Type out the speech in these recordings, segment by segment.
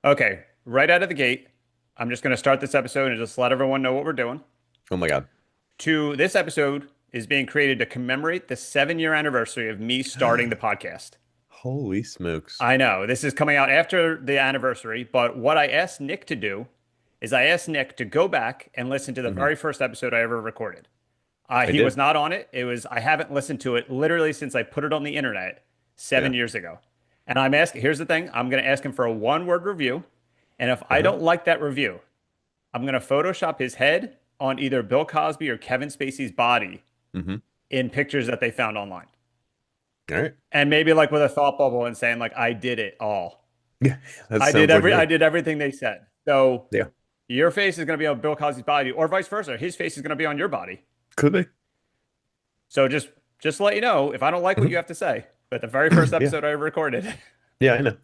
Okay, right out of the gate, I'm just going to start this episode and just let everyone know what we're doing. Oh my God. This episode is being created to commemorate the 7 year anniversary of me starting the podcast. Holy smokes. I know this is coming out after the anniversary, but what I asked Nick to do is I asked Nick to go back and listen to the Hmm. very first episode I ever recorded. I He was did. not on it. I haven't listened to it literally since I put it on the internet seven Yeah. years ago. And I'm asking, here's the thing, I'm going to ask him for a one-word review. And if I Uh-huh. don't like that review, I'm going to Photoshop his head on either Bill Cosby or Kevin Spacey's body Hmm. in pictures that they found online. All right. And maybe like with a thought bubble and saying like I did it all. Yeah. That sounds like I me. did everything they said. So Yeah. your face is going to be on Bill Cosby's body or vice versa. His face is going to be on your body. Could be. So just to let you know, if I don't like what you Mhm. have to say, but the very first Yeah. episode I ever recorded. Yeah, I know.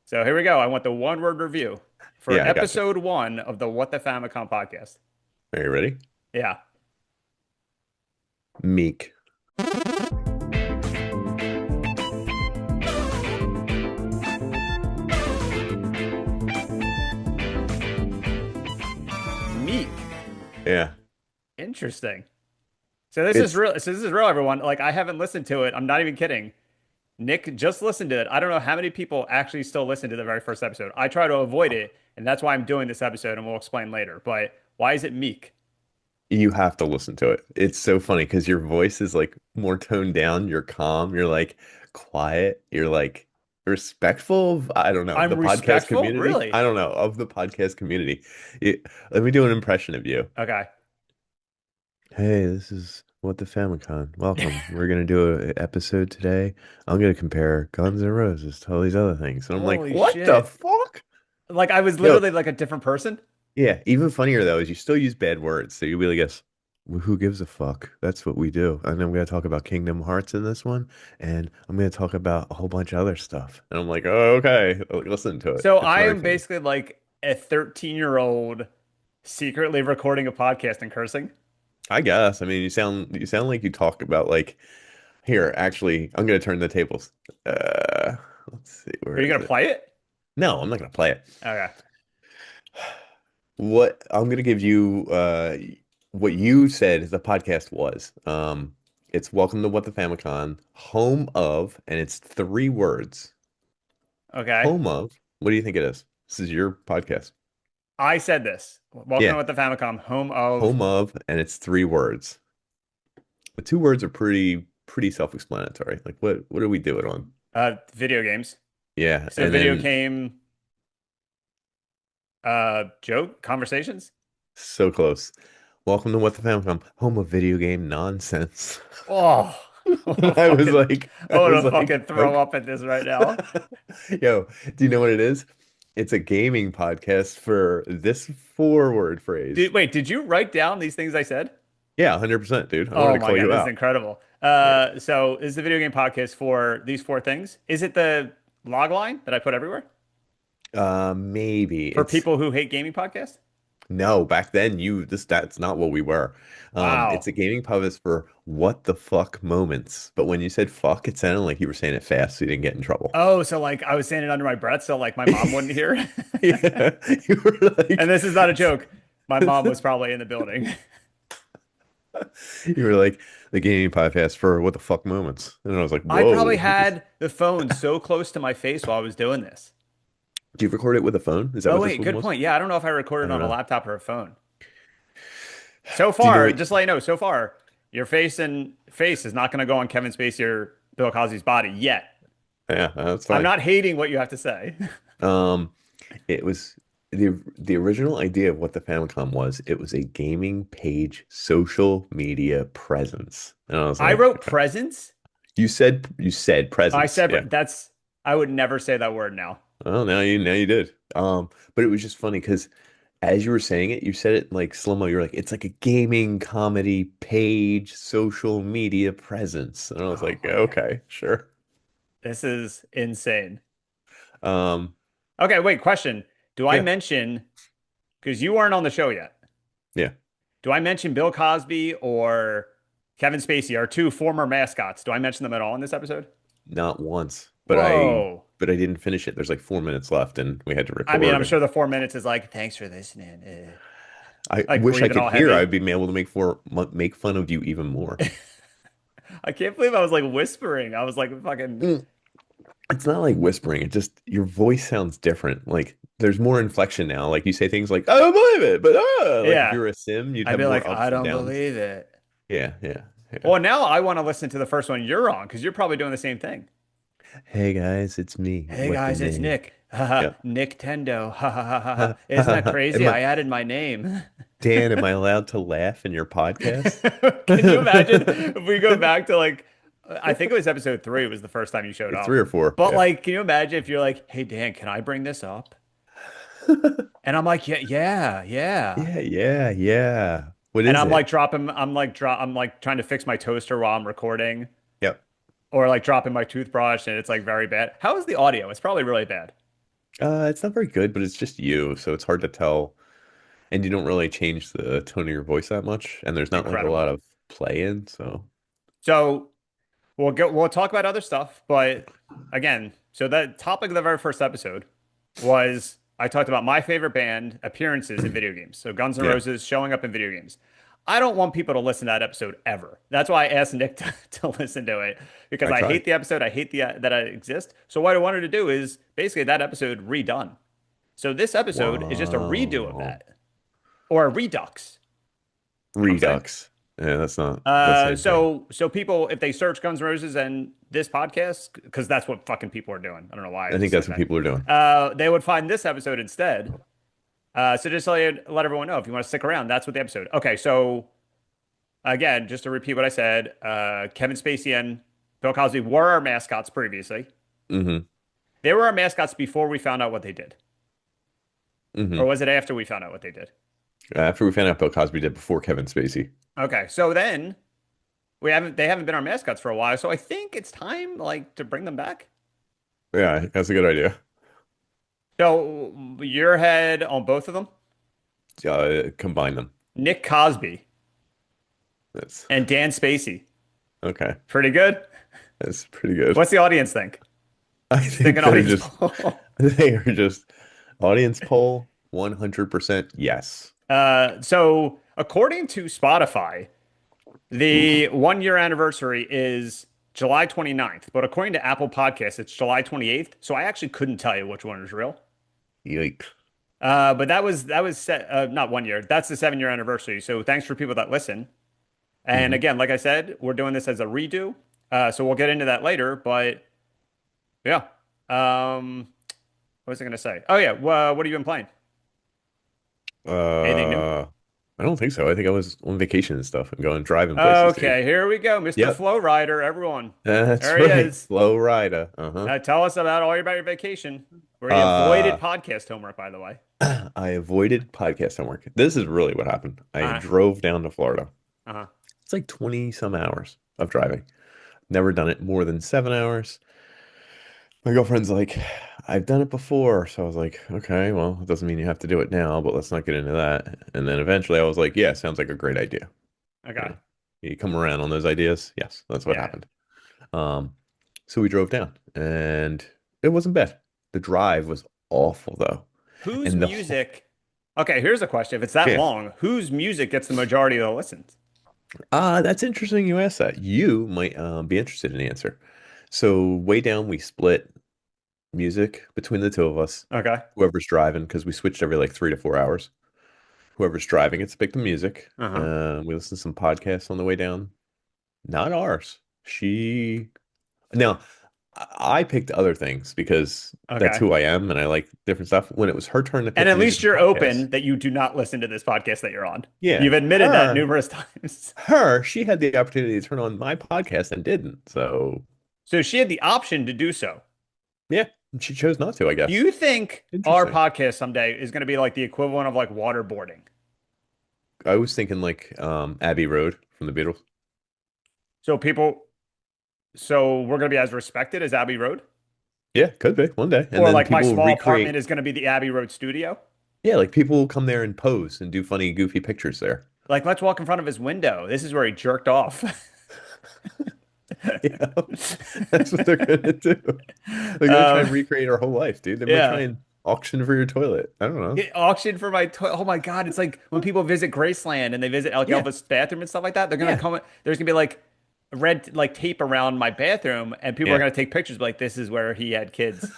So here we go. I want the one word review for Yeah, I got you. episode one of the What the Famicom podcast. Are you ready? Yeah. Meek. Meek. Yeah. Interesting. So this is It's real. So this is real, everyone. Like I haven't listened to it. I'm not even kidding. Nick just listened to it. I don't know how many people actually still listen to the very first episode. I try to avoid it, and that's why I'm doing this episode, and we'll explain later. But why is it Meek? you have to listen to it. It's so funny because your voice is like more toned down. You're calm. You're like quiet. You're like respectful of, I don't know, I'm the podcast respectful? community. Really? I don't know, of the podcast community. Let me do an impression of you. Okay. Hey, this is What the Famicom. Welcome. We're gonna do an episode today. I'm gonna compare Guns N' Roses to all these other things. And I'm like, Holy what the shit. fuck? Like I was Yo, literally like a different person. yeah, even funnier though is you still use bad words. So you really guess, "Well, who gives a fuck? That's what we do." And I'm gonna talk about Kingdom Hearts in this one, and I'm gonna talk about a whole bunch of other stuff. And I'm like, oh, okay, listen to it. So It's I very am funny. basically like a 13-year-old secretly recording a podcast and cursing. I guess. I mean, you sound like you talk about like here, actually, I'm gonna turn the tables. Let's see, where Are you is gonna it? play it? No, I'm not gonna play it. Okay. What I'm gonna give you what you said the podcast was. It's Welcome to What the Famicom, home of, and it's three words. Okay. Home of, what do you think it is? This is your podcast. I said this. Welcome to Yeah, What the Famicom, home of home of, and it's three words. The two words are pretty self-explanatory. Like what are we doing on? video games. Yeah, So and video then game joke conversations. so close. Welcome to What the Famicom, home of video game nonsense. Oh, I was like, I I want was to like, fucking throw okay. up at this right now. Yo, do you know what it is? It's a gaming podcast for this four-word phrase. Wait, did you write down these things I said? Yeah, 100%, dude. I wanted Oh to my call God, you this is out. incredible. Yeah. So is the video game podcast for these four things? Is it the log line that I put everywhere Maybe for it's people who hate gaming podcasts? no, back then that's not what we were. It's Wow. a gaming podcast for what the fuck moments. But when you said fuck, it sounded like you were saying it fast so you didn't get in trouble. Oh, so like I was saying it under my breath, so like my mom wouldn't hear. Yeah, you were And like, this is not a joke. My mom was probably in the building. you were like the gaming podcast for what the fuck moments, and I was like, I probably whoa. had the phone so close to my face while I was doing this. Do you record it with a phone? Is that Oh what this wait, one good was? point. Yeah, I don't know if I I recorded don't on a know. laptop or a phone. So Do you know far, what? just to let you know, so far, your face is not going to go on Kevin Spacey or Bill Cosby's body yet. Yeah, that's I'm fine. not hating what you have to say. Um, it was the original idea of what the Famicom was. It was a gaming page social media presence, and I was I like, wrote presents. you said I presence, said yeah. that's I would never say that word now. Well, now you did. But it was just funny because as you were saying it, you said it like slow-mo. You're like, it's like a gaming comedy page social media presence, and I was Oh like, my God. okay, sure. This is insane. Um, Okay, wait, question. Do I yeah, mention, because you weren't on the show yet, yeah, do I mention Bill Cosby or Kevin Spacey, our two former mascots? Do I mention them at all in this episode? not once. but I Whoa. but I didn't finish it. There's like 4 minutes left, and we had to I mean, record. I'm sure And the 4 minutes is like, thanks for listening. I Like wish I breathing could all hear. heavy. I'd be able to make fun of you even more. I can't believe I was like whispering. I was like fucking. Mm. It's not like whispering. It just your voice sounds different. Like there's more inflection now. Like you say things like "I don't believe it," but like if Yeah. you're a sim, you'd I'd have be more like, I ups and don't downs. believe it. Yeah, yeah, yeah. Well, now I want to listen to the first one you're on because you're probably doing the same thing. Hey guys, it's me. Hey What the guys, it's name? Nick. Haha, Yeah. Nick Tendo. Ha ha ha ha ha. Ha, ha, Isn't ha, that ha. crazy? Am I I added my name. Dan? Am I allowed to laugh in your podcast? Can you imagine if we go back to like, I think it was episode 3 was the first time you showed Three up. or four. But Yeah. like, can you imagine if you're like, hey Dan, can I bring this up? And I'm like, yeah, yeah, yeah. Yeah, yeah, yeah. What And is it? I'm like trying to fix my toaster while I'm recording, Yep. or like dropping my toothbrush and it's like very bad. How is the audio? It's probably really bad. It's not very good, but it's just you, so it's hard to tell. And you don't really change the tone of your voice that much, and there's not like a lot Incredible. of play in, so So we'll talk about other stuff, but again, so the topic of the very first episode was I talked about my favorite band appearances in video games. So Guns N' yeah, Roses showing up in video games. I don't want people to listen to that episode ever. That's why I asked Nick to listen to it because I I tried. hate the episode. I hate the that I exist. So what I wanted to do is basically that episode redone. So this episode is just a redo of Wow. that or a redux. You know what I'm saying? Redux. Yeah, that's not the same thing. So people, if they search Guns N' Roses and this podcast, because that's what fucking people are doing. I don't know why I I think just that's said what that. people are doing. They would find this episode instead. So just let everyone know if you want to stick around. That's what the episode. Okay, so again, just to repeat what I said, Kevin Spacey and Bill Cosby were our mascots previously. Hmm. They were our mascots before we found out what they did, or Hmm. was it after we found out what they did? After we found out Bill Cosby did before Kevin Spacey. Okay, so then they haven't been our mascots for a while, so I think it's time like to bring them back. Yeah, that's a good idea. So your head on both of them, Combine them. Nick Cosby That's and Dan Spacey. okay. Pretty good. That's pretty good. What's the audience think? I Think think an they're audience just poll. they are just audience poll 100% yes. So according to Spotify, Oof. the 1 year anniversary is July 29th, but according to Apple Podcasts, it's July 28th. So I actually couldn't tell you which one is real. Yikes. But that was set not 1 year. That's the 7 year anniversary. So thanks for people that listen. And Hmm. again, like I said, we're doing this as a redo. So we'll get into that later. But yeah. What was I going to say? Oh yeah. What have you been playing? Anything new? Uh, I don't think so. I think I was on vacation and stuff and going driving places, dude. Okay, here we go, Mr. Yep, Flow Rider. Everyone, that's there he right. is. Flow Rida. Uh-huh. Tell us about your vacation, where you avoided Uh, podcast homework, by the way. I avoided podcast homework. This is really what happened. I Uh-huh. drove down to Florida. Uh-huh. It's like 20 some hours of driving. Never done it more than 7 hours. My girlfriend's like, I've done it before. So I was like, okay, well, it doesn't mean you have to do it now, but let's not get into that. And then eventually I was like, yeah, sounds like a great idea. You Okay. know, you come around on those ideas. Yes, that's what Yeah. happened. Um, so we drove down and it wasn't bad. The drive was awful though. Whose And the whole, music? Okay, here's a question. If it's that yeah. long, whose music gets the majority of the listens? That's interesting you asked that. You might be interested in the answer. So way down, we split music between the two of us. Okay. Whoever's driving, because we switched every like 3 to 4 hours. Whoever's driving gets to pick the music. Uh-huh. We listen to some podcasts on the way down. Not ours. She now I picked other things because that's Okay. who I am and I like different stuff. When it was her turn to And pick at music least and you're podcasts, open that you do not listen to this podcast that you're on. yeah, You've admitted that her, numerous times. she had the opportunity to turn on my podcast and didn't. So So she had the option to do so. yeah, she chose not to, I Do guess. you think our Interesting. podcast someday is going to be like the equivalent of like waterboarding? I was thinking like Abbey Road from the Beatles. So people, so we're going to be as respected as Abbey Road? Yeah, could be one day. And Or then like my people will small apartment recreate. is going to be the Abbey Road studio? Yeah, like people will come there and pose and do funny, goofy pictures there. Like, let's walk in front of his window. This is where he jerked off. Yeah, that's what they're gonna do. They're gonna try and Um, recreate our whole life, dude. They might try yeah. and auction for your toilet. I don't know. Get auction for my toy. Oh my God. It's like when people visit Graceland and they visit like Yeah, Elvis' bathroom and stuff like that. They're gonna yeah. come. There's gonna be like red like tape around my bathroom, and people are Yeah. gonna take pictures. Be like, this is where he had kids.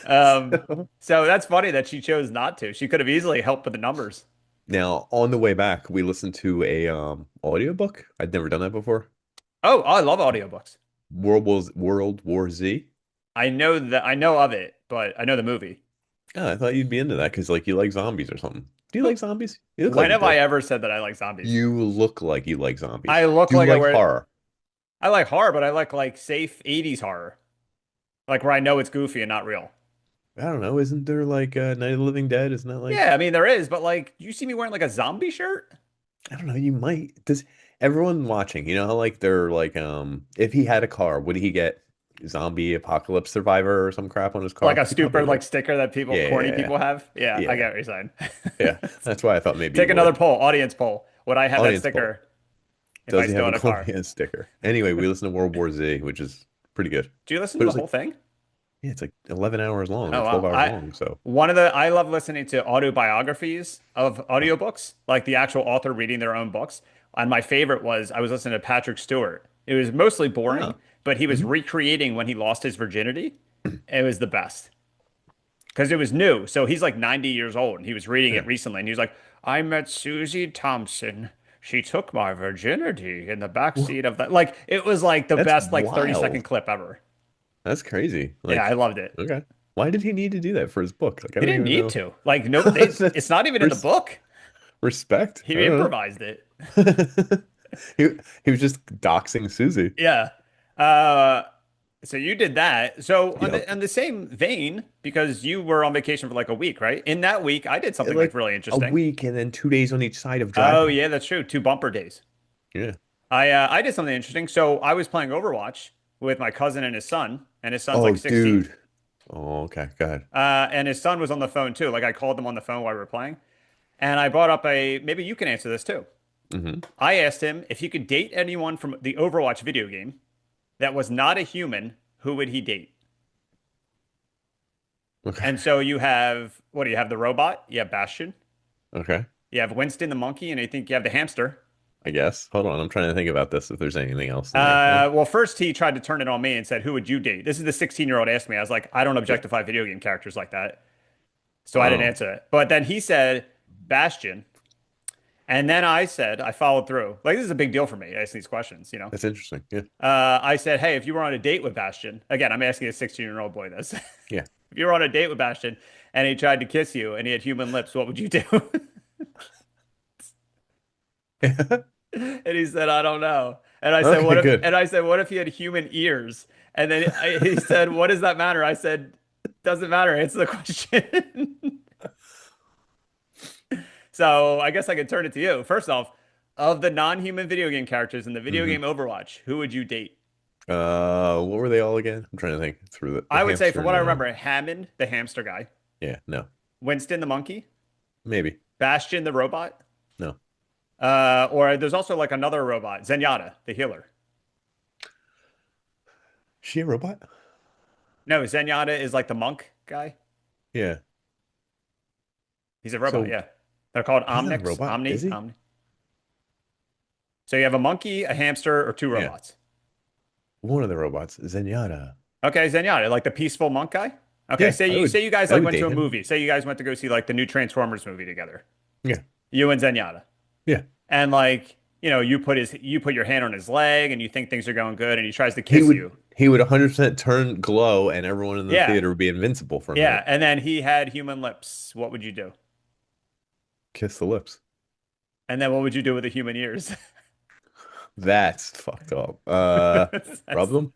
Um, So, so that's funny that she chose not to. She could have easily helped with the numbers. now on the way back, we listened to a audiobook. I'd never done that before. Oh, I love audiobooks. World War Z. I know that I know of it, but I know the movie. Yeah, I thought you'd be into that because like you like zombies or something. Do you like Who- zombies? You look like When you have I do. ever said that I like zombies? You look like you like I zombies. look Do you like I like wear. horror? I like horror, but I like safe 80s horror, like where I know it's goofy and not real. I don't know. Isn't there like Night of the Living Dead? Isn't that like Yeah, I mean there is, but like you see me wearing like a zombie shirt? I don't know. You might. Does everyone watching? You know how like they're like if he had a car, would he get zombie apocalypse survivor or some crap on his Like car? a He probably stupid would. like sticker that people Yeah, corny yeah, people have. Yeah, I yeah, get what you're saying. yeah. That's why I thought maybe you Take another would. poll, audience poll. Would I have that Audience poll. sticker if I Does he still have a had a car? Colombian sticker? Anyway, we listened to World War Z, which is pretty good. Do you listen But to it the was whole like, thing? yeah, it's like 11 hours long Oh or 12 wow. hours long. So, I love listening to autobiographies of audiobooks, like the actual author reading their own books. And my favorite was I was listening to Patrick Stewart. It was mostly boring, oh, but he was hmm recreating when he lost his virginity. It was the best because it was new. So he's like 90 years old and he was reading it yeah. recently and he was like, I met Susie Thompson. She took my virginity in the back Well, seat of that. Like it was like the that's best like 30-second wild. clip ever. That's crazy. Yeah, I Like, loved it. okay. Why did he need to do that for his book? Like, I He don't didn't even need know. to. Like no, it's That's not even in the res book. respect. I He don't improvised it. know. He, he was just doxing Susie. Yeah. Uh, so you did that. So Yep. on the same vein, because you were on vacation for like a week, right? In that week, I did something like Like really a interesting. week and then 2 days on each side of Oh driving. yeah, that's true. Two bumper days. Yeah. I did something interesting. So I was playing Overwatch with my cousin and his son's Oh, like 16. dude. Oh, okay. Go ahead. And his son was on the phone too. Like I called them on the phone while we were playing, and I brought up a maybe you can answer this too. Hmm. I asked him if he could date anyone from the Overwatch video game that was not a human, who would he date? Okay. And so you have what do you have? The robot, you have Bastion, Okay. you have Winston the monkey, and I think you have the hamster. I guess. Hold on. I'm trying to think about this if there's anything else in there. No. Well, first he tried to turn it on me and said, "Who would you date?" This is the 16-year-old asked me. I was like, "I don't Yeah. objectify video game characters like that," so I didn't Oh, answer it. But then he said Bastion, and then I said I followed through. Like this is a big deal for me. Asking these questions, you know. that's interesting. Yeah. I said, "Hey, if you were on a date with Bastion, again, I'm asking a 16-year-old boy this. Yeah. If you were on a date with Bastion and he tried to kiss you and he had human lips, what would you do?" And he said, "I don't know." And I said, Okay, "What if?" good. And I said, "What if he had human ears?" And then he said, "What does that matter?" I said, "Doesn't matter. Answer the question." So I guess I could turn it to you. First off, of the non-human video game characters in the video Hmm. game Overwatch, who would you date? What were they all again? I'm trying to think through the I would say, from hamster. what I No. remember, Hammond, the hamster guy, Yeah. No. Winston, the monkey, Maybe. Bastion, the robot, No. or there's also like another robot, Zenyatta, the healer. She a robot? No, Zenyatta is like the monk guy. Yeah. He's a robot, So yeah. They're called he's not a Omnics, robot, is he? Omni. So you have a monkey, a hamster, or two Yeah. robots. One of the robots, Zenyatta. Okay, Zenyatta, like the peaceful monk guy. Okay, Yeah, I would say you guys I like would went to date a him. movie. Say you guys went to go see like the new Transformers movie together. Yeah. You and Zenyatta. Yeah. And like, you put your hand on his leg and you think things are going good and he tries to He kiss would you. he would 100% turn glow and everyone in the Yeah. theater would be invincible for a Yeah, minute. and then he had human lips. What would you do? Kiss the lips. And then what would you do with the human ears? That's fucked up. Rub That's- them?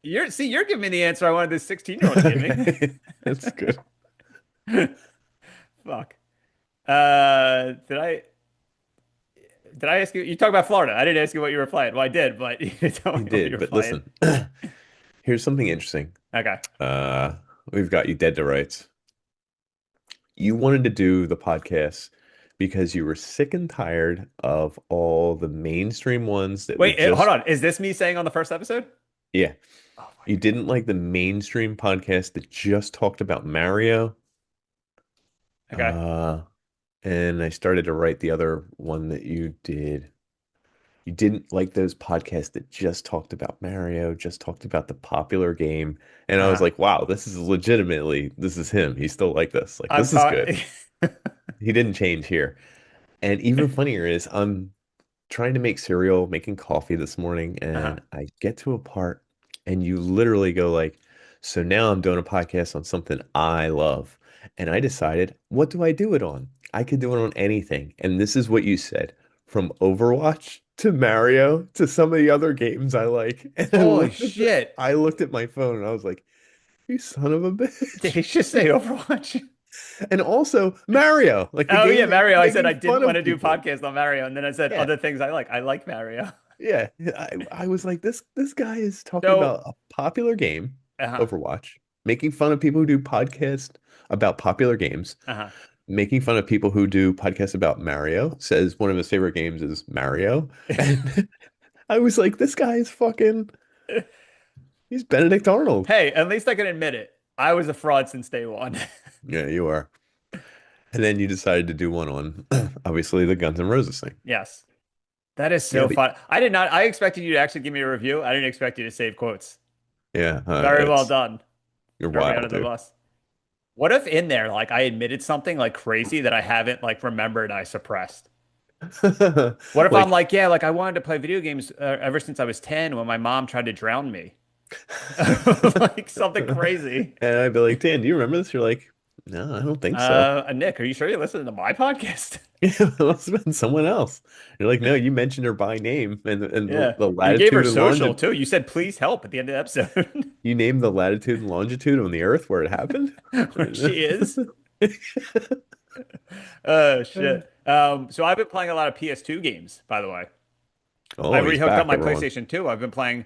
you're giving me the answer I wanted this 16-year-old to give me. Okay. That's good. Fuck. Did I ask you? You talk about Florida. I didn't ask you what you were playing. Well, I did, but you didn't tell You me what you did, were but playing. listen. Here's something interesting. Okay. We've got you dead to rights. You wanted to do the podcast because you were sick and tired of all the mainstream ones that were Wait, hold just, on. Is this me saying on the first episode? yeah, Oh my you didn't like the mainstream podcast that just talked about Mario. God. Okay. Uh, and I started to write the other one that you did. You didn't like those podcasts that just talked about Mario, just talked about the popular game. And I was Uh-huh. like, wow, this is legitimately, this is him. He's still like this. Like, I'm this is talking. good. He didn't change here. And even funnier is I'm trying to make cereal, making coffee this morning, Uh-huh. and I get to a part and you literally go like, so now I'm doing a podcast on something I love. And I decided, what do I do it on? I could do it on anything. And this is what you said, from Overwatch to Mario to some of the other games I like. And Holy shit. I looked at my phone and I was like, you son of a Did bitch. he just say Overwatch? And also Mario, like the Oh game yeah, that you're Mario. I said making I fun didn't want of to do people. podcast on Mario, and then I said Yeah. other things I like. I like Mario. Yeah, I was like, this guy is talking So, about a popular game, uh-huh. Overwatch, making fun of people who do podcasts about popular games, Uh-huh. making fun of people who do podcasts about Mario, says one of his favorite games is Mario. And I was like, this guy is fucking, he's Benedict Arnold. Hey, at least I can admit it. I was a fraud since day one. Yeah, you are. And then you decided to do one on, obviously, the Guns N' Roses thing. Yes. That is Yeah, so fun. I did not, I expected you to actually give me a review. I didn't expect you to save quotes. yeah, Very well it's, done. you're Throw me wild, under the dude. bus. What if in there, like I admitted something like crazy that I haven't like remembered I suppressed? What if I'm Like, like, yeah, like I wanted to play video games ever since I was 10 when my mom tried to drown me? Like something crazy. and I'd be like, Dan, do you remember this? You're like, no, I don't think so. Nick, are you sure you're listening to my podcast? Yeah, it must have been someone else. You're like, no, you mentioned her by name and Yeah. the You gave her latitude and social longitude. too. You said, please help at the end of the episode You named the latitude and longitude on the Earth where it happened. where she is. Shit. So I've been playing a lot of PS2 games, by the way. I Oh, he's rehooked up back, my everyone. PlayStation 2. I've been playing.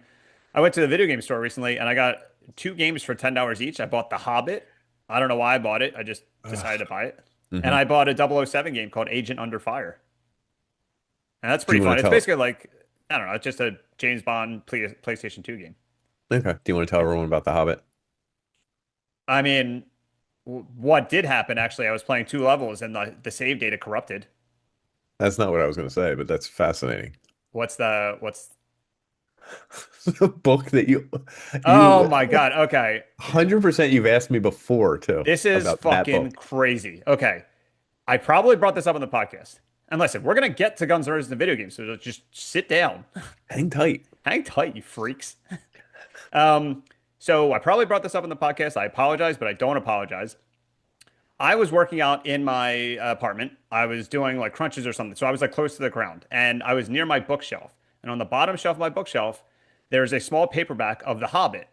I went to the video game store recently and I got two games for $10 each. I bought The Hobbit. I don't know why I bought it. I just decided to Ugh. buy it. And Hmm. I bought a 007 game called Agent Under Fire. And that's Do pretty you want fun. to It's tell? basically like, I don't know, it's just a James Bond PlayStation 2 game. Okay. Do you want to tell everyone about the Hobbit? I mean, what did happen actually? I was playing two levels and the save data corrupted. That's not what I was going to say, but that's fascinating. What's The book that Oh you my God. Okay. 100% you've asked me before too This is about that fucking book. crazy. Okay. I probably brought this up on the podcast. And listen, we're gonna get to Guns N' Roses in the video game, so just sit down. Hang tight. Hang tight, you freaks. Um, so I probably brought this up on the podcast. I apologize, but I don't apologize. I was working out in my apartment. I was doing like crunches or something. So I was like close to the ground and I was near my bookshelf. And on the bottom shelf of my bookshelf, there's a small paperback of The Hobbit.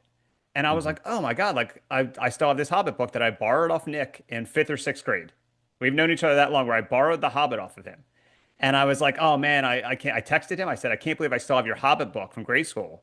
And I was Mhm. like, oh my God, like I still have this Hobbit book that I borrowed off Nick in fifth or sixth grade. We've known each other that long where I borrowed The Hobbit off of him. And I was like, oh man, I can't. I texted him. I said, I can't believe I still have your Hobbit book from grade school.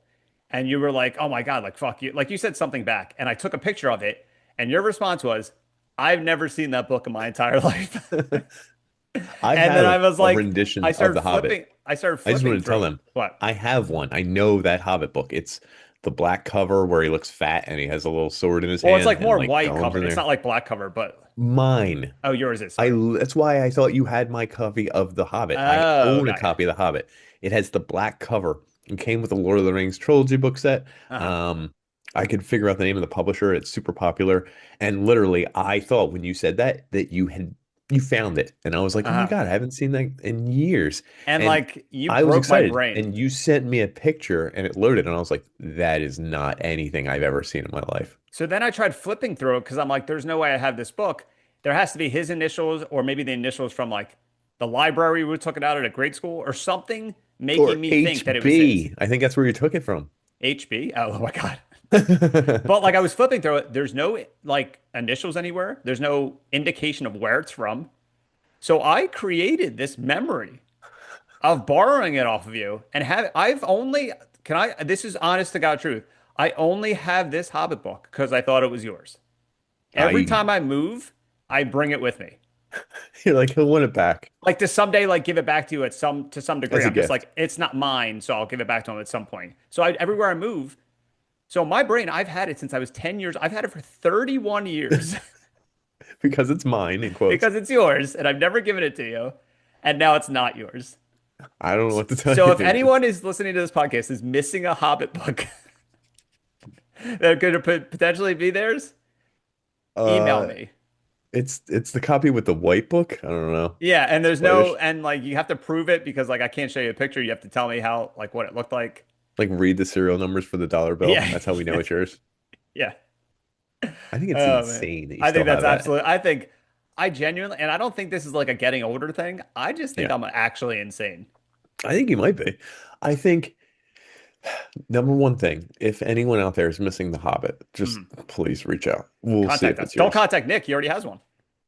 And you were like, oh my God, like fuck you. Like you said something back. And I took a picture of it. And your response was, I've never seen that book in my entire life. I And then I have was a like, rendition of The Hobbit. I started I just flipping want to tell through. them What? I have one. I know that Hobbit book. It's the black cover where he looks fat and he has a little sword in his Well, it's hand like and more like white going cover. from It's there. not like black cover, but Mine. oh, yours is. Sorry. That's why I thought you had my copy of The Hobbit. I Oh, own a got ya. copy of The Hobbit. It has the black cover. It came with the Lord of the Rings trilogy book set. Uh-huh. Um, I could figure out the name of the publisher. It's super popular. And literally, I thought when you said that you found it. And I was like, oh my Uh-huh. God, I haven't seen that in years. And And like you I was broke my excited. brain. And you sent me a picture and it loaded. And I was like, that is not anything I've ever seen in my life. So then I tried flipping through it because I'm like, there's no way I have this book. There has to be his initials or maybe the initials from like the library we took it out at grade school or something making Or me think that it was his. HB. I think that's where you took it from. HB? Oh my God. But like I was flipping through it, there's no like initials anywhere. There's no indication of where it's from. So I created this memory of borrowing it off of you and have I've only can I this is honest to God truth. I only have this Hobbit book because I thought it was yours. Every I time I move, I bring it with me. You're like, he'll want it back Like to someday like give it back to you at some degree. as a I'm just gift. like, it's not mine, so I'll give it back to him at some point. So everywhere I move, so my brain, I've had it since I was 10 years. I've had it for 31 years Because it's mine, in quotes. because it's yours and I've never given it to you. And now it's not yours. I don't know what to tell So you, if dude. anyone is listening to this podcast is missing a Hobbit book that could potentially be theirs, email Uh, me. it's the copy with the white book. I don't know. Yeah, and there's no, Whitish. and like you have to prove it because like I can't show you a picture. You have to tell me how, like what it looked like. Like read the serial numbers for the dollar bill. Yeah, That's how we know it's yours. yeah. I think it's Oh man, insane that you I still think that's have that. absolutely. I think I genuinely, and I don't think this is like a getting older thing. I just think Yeah, I'm actually insane. I think you might be. I think number one thing, if anyone out there is missing The Hobbit, just Mhm. please reach out. We'll see Contact if us. it's Don't yours. contact Nick. He already has one.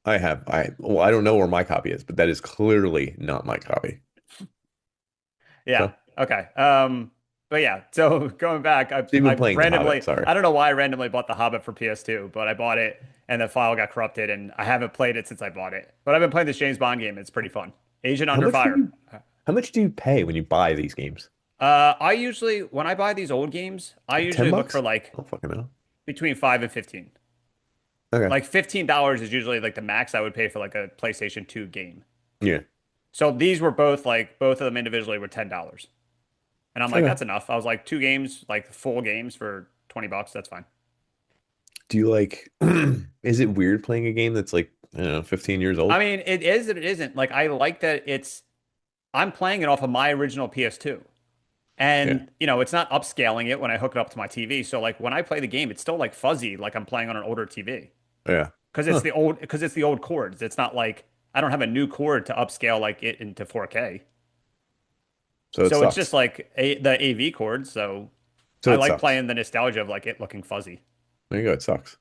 Well, I don't know where my copy is, but that is clearly not my copy. Yeah. So, Okay. But yeah, so going back, so you've been I playing The Hobbit. randomly, Sorry. I don't know why I randomly bought The Hobbit for PS2, but I bought it and the file got corrupted and I haven't played it since I bought it. But I've been playing this James Bond game. It's pretty fun. Agent How Under much do Fire. you how much do you pay when you buy these games? I usually, when I buy these old games, I Like 10 usually look for bucks? like I don't fucking know. between 5 and 15. Okay. Like $15 is usually like the max I would pay for like a PlayStation 2 game. Yeah. So these were both like both of them individually were $10. And I'm like, Okay. that's enough. I was like, two games, like full games for $20. That's fine. Do you like is it weird playing a game that's like, I don't know, 15 years I old? mean, it is and it isn't. Like I like that I'm playing it off of my original PS2. Yeah. And, you know, it's not upscaling it when I hook it up to my TV. So like when I play the game, it's still like fuzzy, like I'm playing on an older TV. Yeah. Huh. Because it's the old cords. It's not like I don't have a new cord to upscale like it into 4K. So it So it's just sucks. like the AV cord. So So I it like sucks. playing the nostalgia of like it looking fuzzy. There you go. It sucks.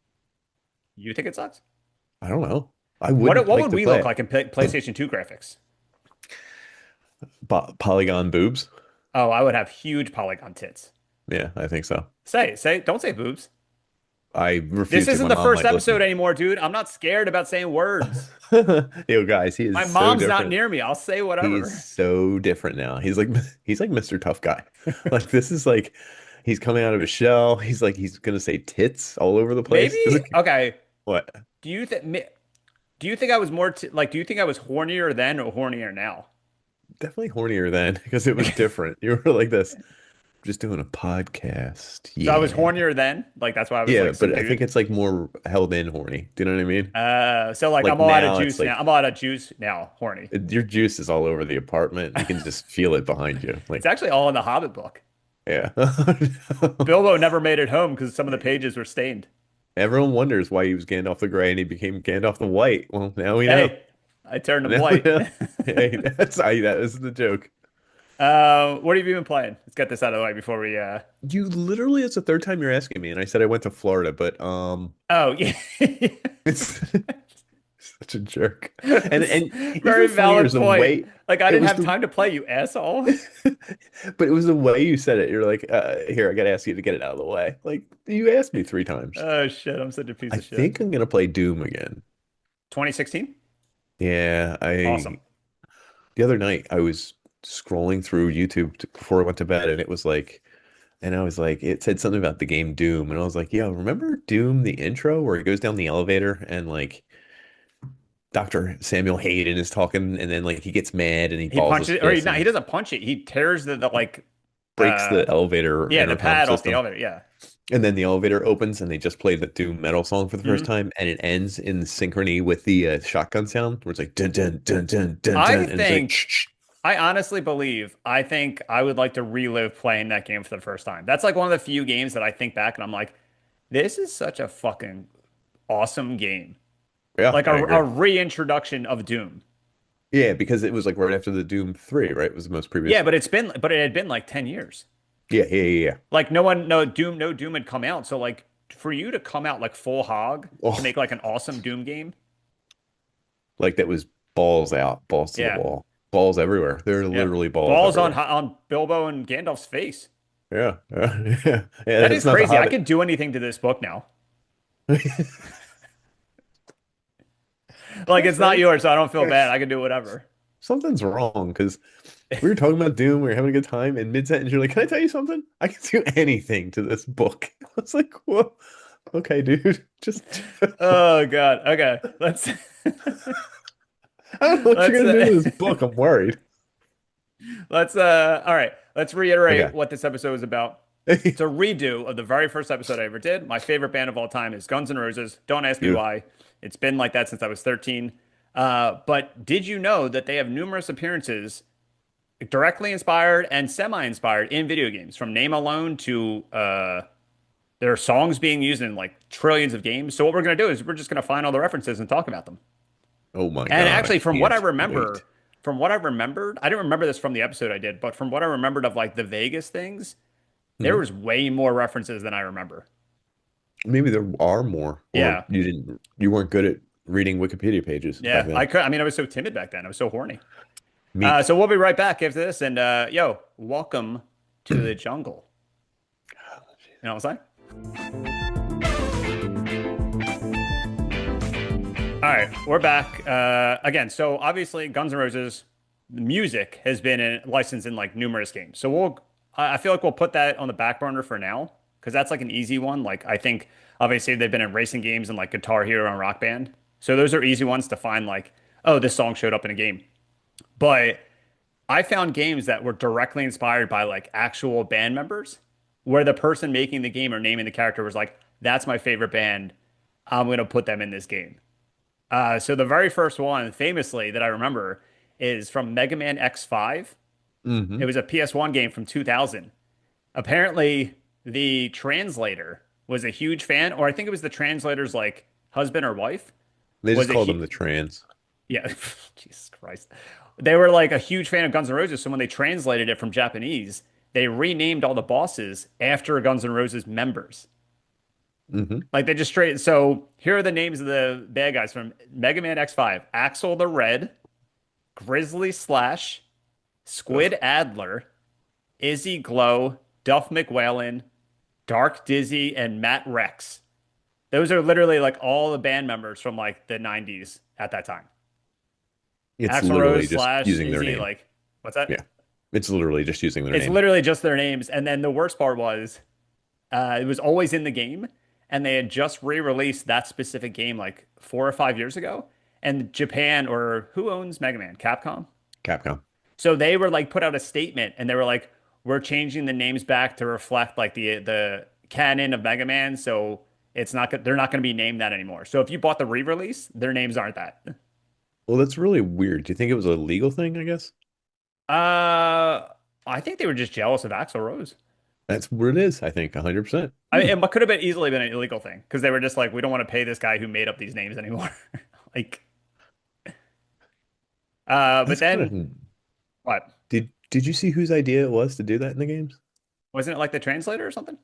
You think it sucks? I don't know. I wouldn't What like would to we play look it. like in PlayStation 2 graphics? Polygon boobs? Oh, I would have huge polygon tits. Yeah, I think so. Don't say boobs. I This refuse to. isn't My the mom first might episode listen. anymore, dude. I'm not scared about saying words. Yo, guys, he My is so mom's not different. near me. I'll say He is whatever. so different now. He's like Mr. Tough Guy. Like this is like he's coming out of his shell. He's like he's gonna say tits all over the Maybe place. Like, okay. what? Do you think do you think I was more like do you think I was hornier then or hornier now? Definitely hornier then because it was different. You were like this, just doing a podcast. So I was Yeah. hornier then? Like that's why I was Yeah, like but I think subdued. it's like more held in horny. Do you know what I mean? So like Like I'm all out of now it's juice now. like I'm all out of juice now, horny. your juice is all over the apartment. You can just feel it behind you. It's Like, actually all in the Hobbit book. yeah. Bilbo never made it home because some of the pages were stained. Everyone wonders why he was Gandalf the Grey and he became Gandalf the White. Well, now we know. Hey, I turned him Now we white. know. Hey, that is the joke. What have you been playing? Let's get this out of the way before we You literally, it's the third time you're asking me, and I said I went to Florida, but Oh yeah. it's such a jerk. And Very even funnier valid is the point. way Like I it didn't was have time to play, you asshole. but it was the way you said it. You're like, here, I gotta ask you to get it out of the way. Like you asked me 3 times. Oh shit, I'm such a piece I of shit. think I'm gonna play Doom again. 2016? Yeah, Awesome. I the other night I was scrolling through YouTube before I went to bed, and it was like, and I was like, it said something about the game Doom, and I was like, yo, remember Doom, the intro where he goes down the elevator and like Dr. Samuel Hayden is talking, and then like he gets mad and he He balls his punches or fist he and doesn't punch it. He tears the like breaks the elevator yeah, the intercom pad off the system. elevator. Yeah. And then the elevator opens, and they just play the Doom metal song for the first Mhm. time, and it ends in synchrony with the shotgun sound, where it's like dun dun dun dun dun I dun, and it's like think I honestly believe I think I would like to relive playing that game for the first time. That's like one of the few games that I think back and I'm like, this is such a fucking awesome game. yeah, Like I a agree. reintroduction of Doom. Yeah, because it was like right after the Doom 3, right? It was the most Yeah, previous. but it had been like 10 years. Yeah, yeah, yeah, yeah. Like no Doom had come out. So like for you to come out like full hog to Oh, make like an awesome Doom game. like that was balls out, balls to the Yeah. wall, balls everywhere. There are Yeah. literally balls Balls everywhere. on Bilbo and Gandalf's face. Yeah, yeah, yeah. Yeah, That it's is not the crazy. I Hobbit. could do anything to this book now. Like it's not Okay. yours, so I don't feel bad. I can do whatever. Something's wrong because we were talking about Doom, we were having a good time, and mid-sentence you're like, "Can I tell you something? I can do anything to this book." I was like, "Whoa, okay, dude, just chill. Oh God. Okay. I don't know what you're Let's gonna do to this book. I'm worried." let's all right. Let's reiterate Okay. what this episode is about. It's a redo of the very first episode I ever did. My favorite band of all time is Guns N' Roses. Don't ask me You. why. It's been like that since I was 13. But did you know that they have numerous appearances directly inspired and semi-inspired in video games, from name alone to their songs being used in like trillions of games? So what we're gonna do is we're just gonna find all the references and talk about them. Oh my And God, I actually, can't wait. from what I remembered, I didn't remember this from the episode I did, but from what I remembered of like the Vegas things, there Mhm. was way more references than I remember. Maybe there are more, or Yeah. you weren't good at reading Wikipedia pages back Yeah, then. I mean, I was so timid back then. I was so horny. Me. So we'll be right back after this. And yo, welcome to the jungle. You know what I'm saying? All right, we're back again. So obviously, Guns N' Roses the music has been licensed in like numerous games. So I feel like we'll put that on the back burner for now because that's like an easy one. Like I think obviously they've been in racing games and like Guitar Hero and Rock Band. So those are easy ones to find. Like, oh, this song showed up in a game. But I found games that were directly inspired by like actual band members, where the person making the game or naming the character was like, "That's my favorite band. I'm gonna put them in this game." So the very first one, famously, that I remember is from Mega Man X5. It Hmm. was a PS1 game from 2000. Apparently, the translator was a huge fan, or I think it was the translator's like husband or wife They just was a called them he the trans. yeah, Jesus Christ. They were like a huge fan of Guns N' Roses, so when they translated it from Japanese, they renamed all the bosses after Guns N' Roses members. Hmm. Like they just straight. So here are the names of the bad guys from Mega Man X5: Axel the Red, Grizzly Slash, Squid Ugh. Adler, Izzy Glow, Duff McWhalen, Dark Dizzy, and Matt Rex. Those are literally like all the band members from like the 90s at that time. It's Axl literally Rose just slash using their Izzy, name. like, what's that? Yeah. It's literally just using their It's name. literally just their names. And then the worst part was it was always in the game, and they had just re-released that specific game like 4 or 5 years ago. And Japan, or who owns Mega Man? Capcom. Capcom. So they were like put out a statement, and they were like, "We're changing the names back to reflect like the canon of Mega Man." So they're not going to be named that anymore. So if you bought the re-release, their names aren't that. Well, that's really weird. Do you think it was a legal thing, I guess? Uh, I think they were just jealous of Axl Rose. That's what it is, I think, 100%. I mean, it could have been easily been an illegal thing because they were just like, we don't want to pay this guy who made up these names anymore. Like, but That's kind then of what? did you see whose idea it was to do that in the games? Wasn't it like the translator or something?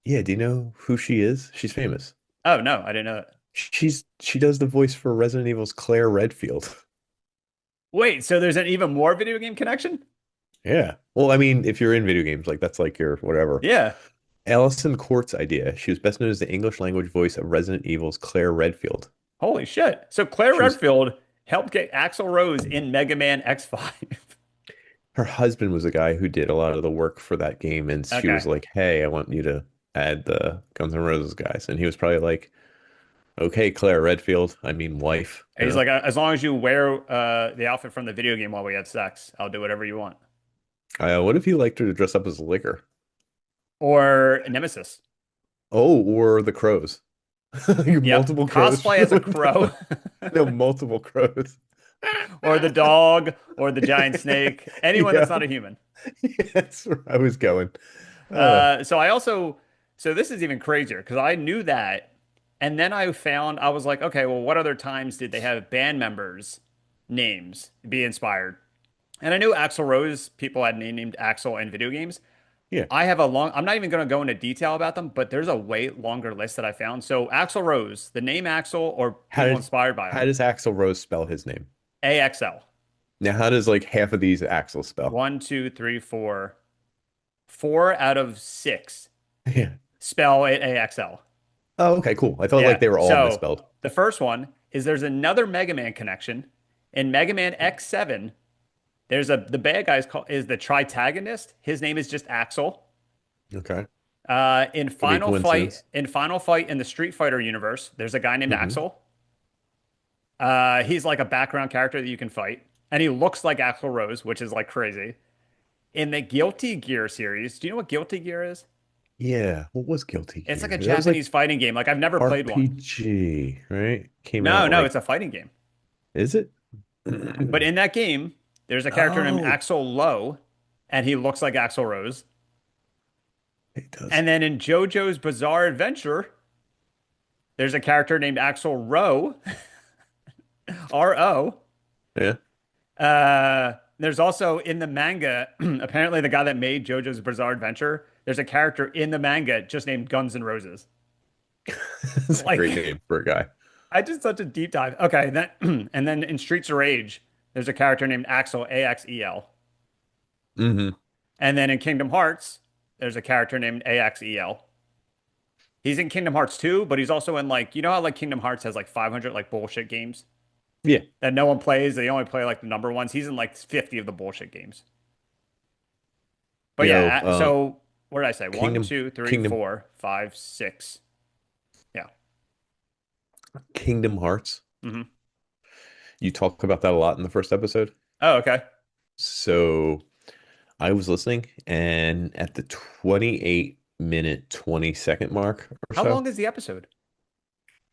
Yeah, do you know who she is? She's famous. Oh no, I didn't know that. She does the voice for Resident Evil's Claire Redfield. Wait, so there's an even more video game connection? Yeah. Well, I mean, if you're in video games, like that's like your whatever. Yeah. Alison Court's idea. She was best known as the English language voice of Resident Evil's Claire Redfield. Holy shit. So Claire She was Redfield helped get Axl Rose in Mega Man X5. Her husband was the guy who did a lot of the work for that game, and she was Okay. like, "Hey, I want you to add the Guns N' Roses guys." And he was probably like, "Okay, Claire Redfield, I mean wife, And he's like, as long as you wear the outfit from the video game while we have sex, I'll do whatever you want. What if he liked her to dress up as a liquor? Or Nemesis. Oh, or the crows. Yep. Multiple crows. Cosplay as a crow. No, multiple crows. Or the dog, or the giant snake, anyone Yeah, that's not a human. that's where I was going. So I also, so this is even crazier because I knew that, and then I was like, okay, well, what other times did they have band members' names be inspired? And I knew Axl Rose, people had named Axl in video games. Yeah. I'm not even going to go into detail about them, but there's a way longer list that I found. So Axl Rose, the name Axl, or How people did inspired by how him, does Axl Rose spell his name? AXL. Now, how does like half of these Axl spell? One, two, three, four. 4 out of 6 Yeah. spell it AXL. Oh, okay, cool. I thought like Yeah. they were all So misspelled. the first one is there's another Mega Man connection. In Mega Man X7, there's the bad guy is the Tritagonist. His name is just Axl. Okay. In Could be a coincidence. Final Fight in the Street Fighter universe, there's a guy named Hmm. Axl. He's like a background character that you can fight, and he looks like Axl Rose, which is like crazy. In the Guilty Gear series, do you know what Guilty Gear is? Yeah. What was Guilty It's like a Gear? That was like Japanese fighting game. Like I've never played one. RPG, right? Came No, out no, like, it's a fighting game. is it? But in that game, there's a character named Oh, Axl Low, and he looks like Axl Rose. it does. And then in JoJo's Bizarre Adventure, there's a character named Axl Row, R-O. Yeah. There's also in the manga, apparently the guy that made JoJo's Bizarre Adventure, there's a character in the manga just named Guns N' Roses. That's a great Like, name for a guy. I did such a deep dive. Okay, then and then in Streets of Rage, there's a character named Axel, A-X-E-L. Hmm. And then in Kingdom Hearts, there's a character named A-X-E-L. He's in Kingdom Hearts 2, but he's also in like, you know how like Kingdom Hearts has like 500 like bullshit games Yeah. that no one plays. They only play like the number ones. He's in like 50 of the bullshit games. But Yo, yeah, so what did I say? One, Kingdom, two, three, Kingdom, 4, 5, 6. Yeah. Kingdom Hearts. Hmm. You talk about that a lot in the first episode. Oh, okay. So I was listening, and at the 28-minute, 20-second mark or How long so, is the episode?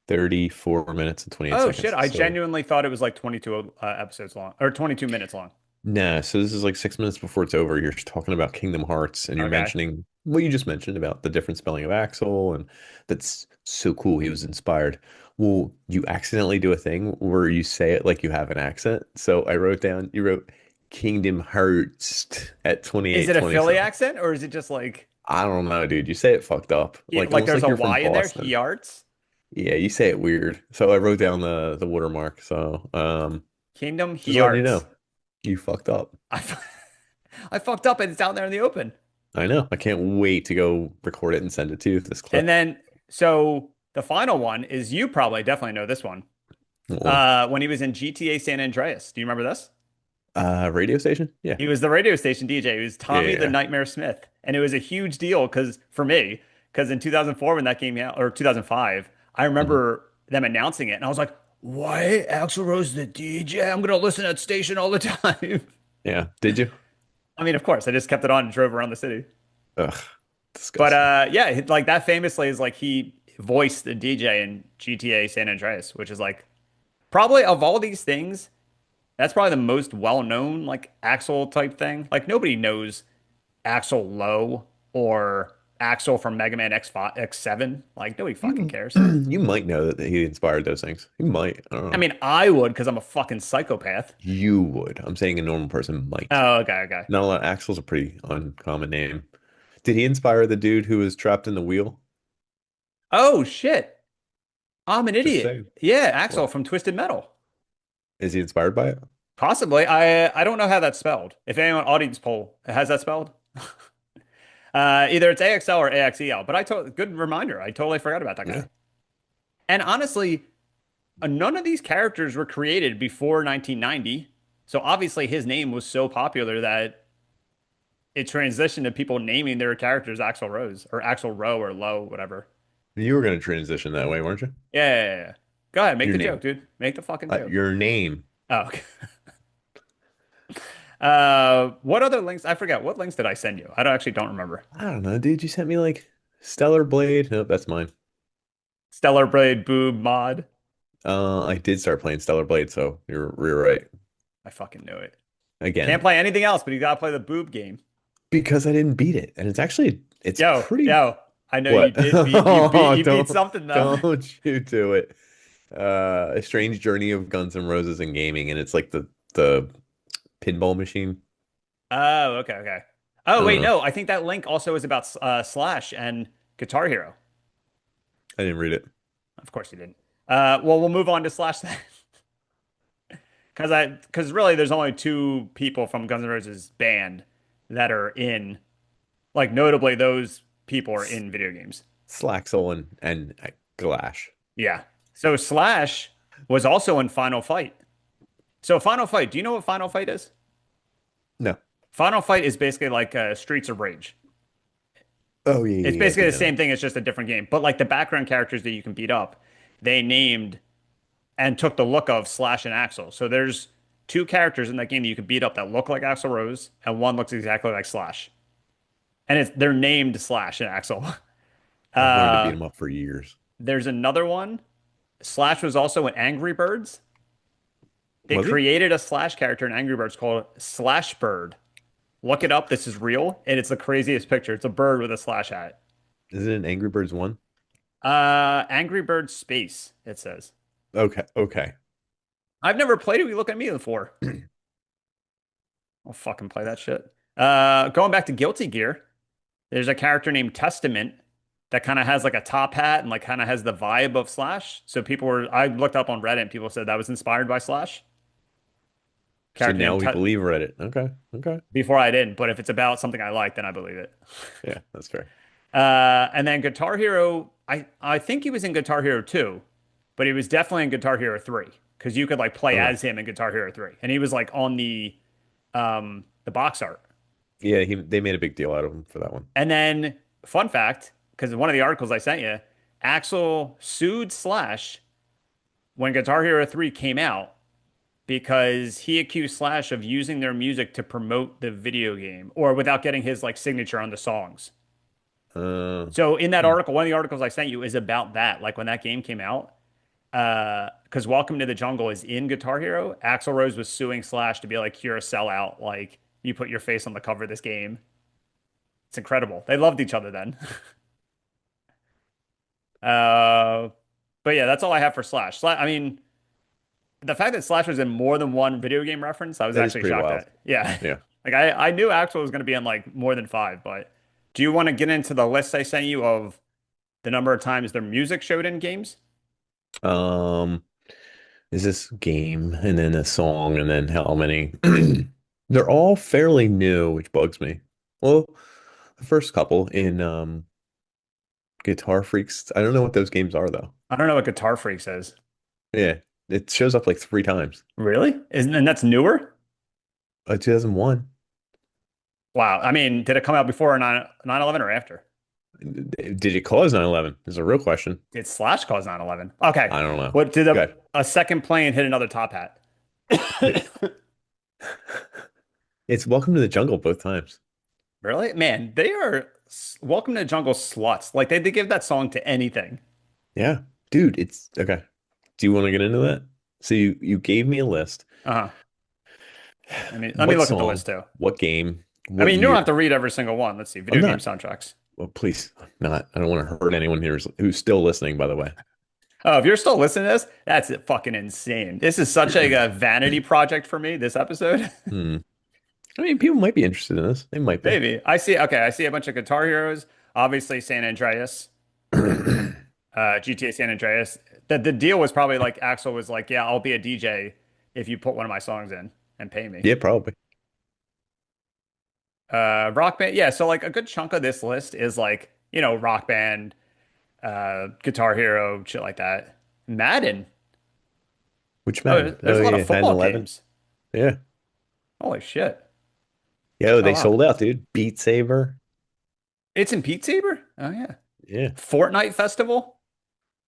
34 minutes and 28 Oh shit, seconds. I So, genuinely thought it was like 22 episodes long or 22 minutes long. nah, so this is like 6 minutes before it's over. You're talking about Kingdom Hearts, and you're Okay. mentioning what you just mentioned about the different spelling of Axel, and that's so cool. He was inspired. Well, you accidentally do a thing where you say it like you have an accent. So I wrote down, you wrote Kingdom Hearts at Is 28, it a 20 Philly something. accent or is it just like I don't know, dude. You say it fucked up. Like like almost there's like a you're from Y in there? He Boston. arts? Yeah, you say it weird. So I wrote down the watermark. So Kingdom just he letting you arts. know. You fucked up. I, I fucked up and it's out there in the open. I know. I can't wait to go record it and send it to you, this And clip. then so the final one is you probably definitely know this one. What one? When he was in GTA San Andreas. Do you remember this? Radio station? Yeah. He was the radio station DJ. He was Yeah, Tommy the yeah. Nightmare Smith. And it was a huge deal because for me, because in 2004 when that came out, or 2005, I Mhm. remember them announcing it. And I was like, what? Axl Rose is the DJ? I'm going to listen to that station all the time. Yeah. Did you? I mean, of course, I just kept it on and drove around the city. Ugh, But disgusting. yeah, like that famously is like he voiced the DJ in GTA San Andreas, which is like probably of all these things, that's probably the most well-known like Axel type thing. Like nobody knows Axel Low or Axel from Mega Man X5, X7. Like nobody fucking You cares. you might know that he inspired those things. You might. I don't I know. mean, I would because I'm a fucking psychopath. You would. I'm saying a normal person might. Oh, okay, okay. Not a lot. Axel's a pretty uncommon name. Did he inspire the dude who was trapped in the wheel? Oh shit. I'm an Just idiot. saying. Yeah, Axel What? from Twisted Metal. Is he inspired by it? Possibly. I don't know how that's spelled. If anyone audience poll has that spelled, either it's AXL or AXEL. But good reminder. I totally forgot about that Yeah. guy. And honestly, none of these characters were created before 1990. So obviously his name was so popular that it transitioned to people naming their characters Axl Rose or Axl Rowe or Low, whatever. You were going to transition that way, weren't you? Yeah, yeah, yeah, yeah. Go ahead, make Your the joke, name. dude. Make the fucking joke. Your name. Oh, okay. What other links? I forget. What links did I send you? I don't actually don't remember. I don't know, dude. You sent me like Stellar Blade. Nope, that's mine. Stellar Blade Boob mod. I did start playing Stellar Blade, so you're right. I fucking knew it. Can't Again, play anything else, but you gotta play the boob game. because I didn't beat it, and it's Yo, pretty. yo. I know you What? did beat Oh, you beat something though. don't you do it. A Strange Journey of Guns N' Roses and Gaming, and it's like the pinball machine. Oh, okay, okay. I Oh, don't wait, know. no. I think that link also is about Slash and Guitar Hero. I didn't read it. Of course you didn't. Well, we'll move on to Slash then. Because really there's only two people from Guns N' Roses band that are in like notably those people are S- in video games. Slaxel and Glash. Yeah. So Slash, was also in Final Fight. So Final Fight, do you know what Final Fight is? No. Final Fight is basically like Streets of Rage. Oh yeah, It's yeah, yeah, I basically do the know that. same thing. It's just a different game. But like the background characters that you can beat up, they named and took the look of Slash and Axl. So there's two characters in that game that you can beat up that look like Axl Rose, and one looks exactly like Slash. And they're named Slash and Axl. I've wanted to beat Uh, him up for years. there's another one. Slash was also in Angry Birds. They Was he? created a Slash character in Angry Birds called Slash Bird. Look it up. This is real, and it's the craziest picture. It's a bird with a slash hat. Is it an Angry Birds one? Angry Birds Space, it says. Okay, okay. I've never played it. We look at me before. I'll fucking play that shit. Going back to Guilty Gear, there's a character named Testament that kind of has like a top hat and like kind of has the vibe of Slash. So I looked up on Reddit and people said that was inspired by Slash. So Character now named we Te believe Reddit. Okay, okay. Before I didn't, but if it's about something I like, then I believe it. Yeah, that's fair. And then Guitar Hero, I think he was in Guitar Hero 2, but he was definitely in Guitar Hero 3 because you could like play Okay. as him in Guitar Hero 3. And he was like on the box art. Yeah, they made a big deal out of him for that one. And then fun fact, because one of the articles I sent you, Axl sued Slash when Guitar Hero 3 came out because he accused Slash of using their music to promote the video game or without getting his like signature on the songs. Uh, So in that hmm. article, one of the articles I sent you is about that. Like when that game came out, because Welcome to the Jungle is in Guitar Hero. Axl Rose was suing Slash to be like, "You're a sellout. Like you put your face on the cover of this game." It's incredible. They loved each other then. Uh, but yeah, that's all I have for Slash. I mean, the fact that Slash was in more than one video game reference, I was That is actually pretty shocked wild. at. Yeah, Yeah. like I knew Axl was going to be in like more than five. But do you want to get into the list I sent you of the number of times their music showed in games? Um, is this game and then a song and then how many? They're all fairly new, which bugs me. Well, the first couple in Guitar Freaks. I don't know what those games are though. I don't know what Guitar Freak says. Yeah, it shows up like three times. Really? Isn't and that's newer? 2001. Wow. I mean, did it come out before 9/11 or after? Did it cause 9/11? Is a real question. Did Slash cause 9/11? Okay. I don't know. What did Okay. a second plane hit another top hat? It's Welcome to the Jungle both times. Really? Man, they are Welcome to the Jungle sluts. Like they give that song to anything. Yeah. Dude, it's okay. Do you want to get into that? So you gave me a list. Uh-huh. Let me What look at the song, list too. what game, I what mean, you don't have year? to read every single one. Let's see. I'm Video game not. soundtracks. Well, please, I'm not. I don't want to hurt anyone here who's still listening, by the way. Oh, if you're still listening to this, that's fucking insane. This is such a vanity project for me, this episode. Hmm. I mean, people might be interested in this. They might be. Maybe. I see a bunch of Guitar Heroes. Obviously, San Andreas, GTA San Andreas. The deal was probably like Axl was like, "Yeah, I'll be a DJ if you put one of my songs in and pay me." Yeah, probably. Rock band, yeah. So like a good chunk of this list is like rock band, Guitar Hero, shit like that. Madden. Which Oh, Madden? there's Oh a lot of yeah, Madden football 11. games. Yeah. Holy shit! Yo, Oh they wow, sold out, dude. Beat Saber. it's in Beat Saber. Oh yeah, Yeah. Fortnite Festival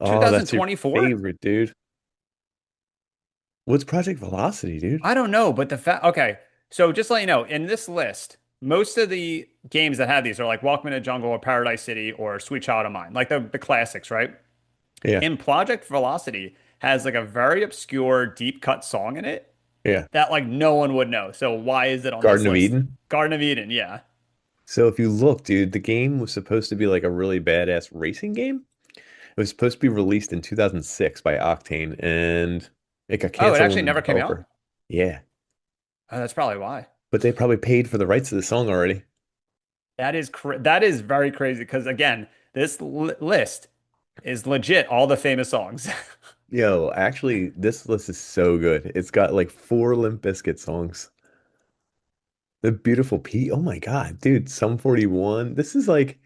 Oh, that's your 2024. favorite, dude. What's Project Velocity, dude? I don't know, but the fact, okay. So just to let you know, in this list, most of the games that have these are like Welcome to the Jungle or Paradise City or Sweet Child of Mine, like the classics, right? Yeah. In Project Velocity has like a very obscure deep cut song in it Yeah. that like no one would know. So why is it on this Garden of list? Eden. Garden of Eden, yeah. So if you look, dude, the game was supposed to be like a really badass racing game. It was supposed to be released in 2006 by Octane, and it got Oh, it canceled actually when the never came out? developer. Yeah, Oh, that's probably why. but they probably paid for the rights to the song already. That is very crazy because again, this list is legit all the famous songs. Yo, actually, this list is so good. It's got like four Limp Bizkit songs. The Beautiful Pete. Oh my God, dude, Sum 41. This is like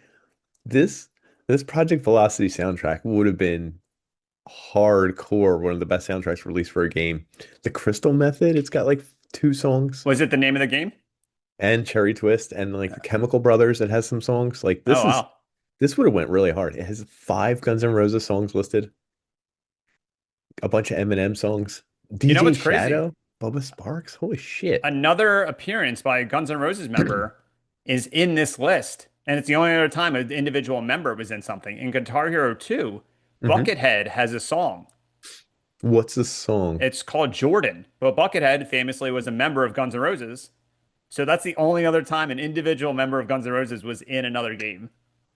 this this Project Velocity soundtrack would have been hardcore, one of the best soundtracks released for a game. The Crystal Method, it's got like two songs, Was it the name of the game? and Cherry Twist, and like the Chemical Brothers, it has some songs. Like Oh wow. this would have went really hard. It has five Guns N' Roses songs listed, a bunch of Eminem songs, You know DJ what's crazy? Shadow, Bubba Sparks. Holy shit. Another appearance by a Guns N' Roses member is in this list, and it's the only other time an individual member was in something. In Guitar Hero 2, Hmm. Buckethead has a song. What's this song? It's called Jordan, but Buckethead famously was a member of Guns N' Roses. So that's the only other time an individual member of Guns N' Roses was in another game.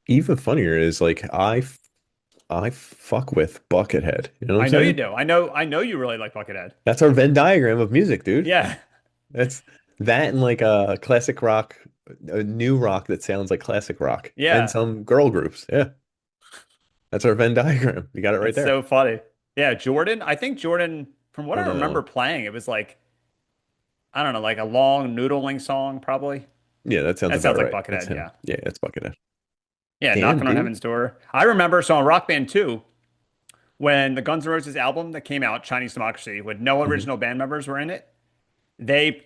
Even funnier is like I fuck with Buckethead. You know what I'm I know you saying? do. I know you really like Buckethead. That's our Venn diagram of music, dude. Yeah. That's that and like a classic rock, a new rock that sounds like classic rock, and Yeah. some girl groups. Yeah, that's our Venn diagram. You got it right It's there. so funny. Yeah, Jordan. I think Jordan, from what Oh I remember no. playing, it was like, I don't know, like a long noodling song, probably. Yeah, that sounds That about sounds like right. That's Buckethead, him. yeah. Yeah, that's Buckethead. Yeah, Damn, Knocking on dude. Heaven's Door. I remember, so on Rock Band 2, when the Guns N' Roses album that came out, Chinese Democracy, with no Hmm. original band members were in it,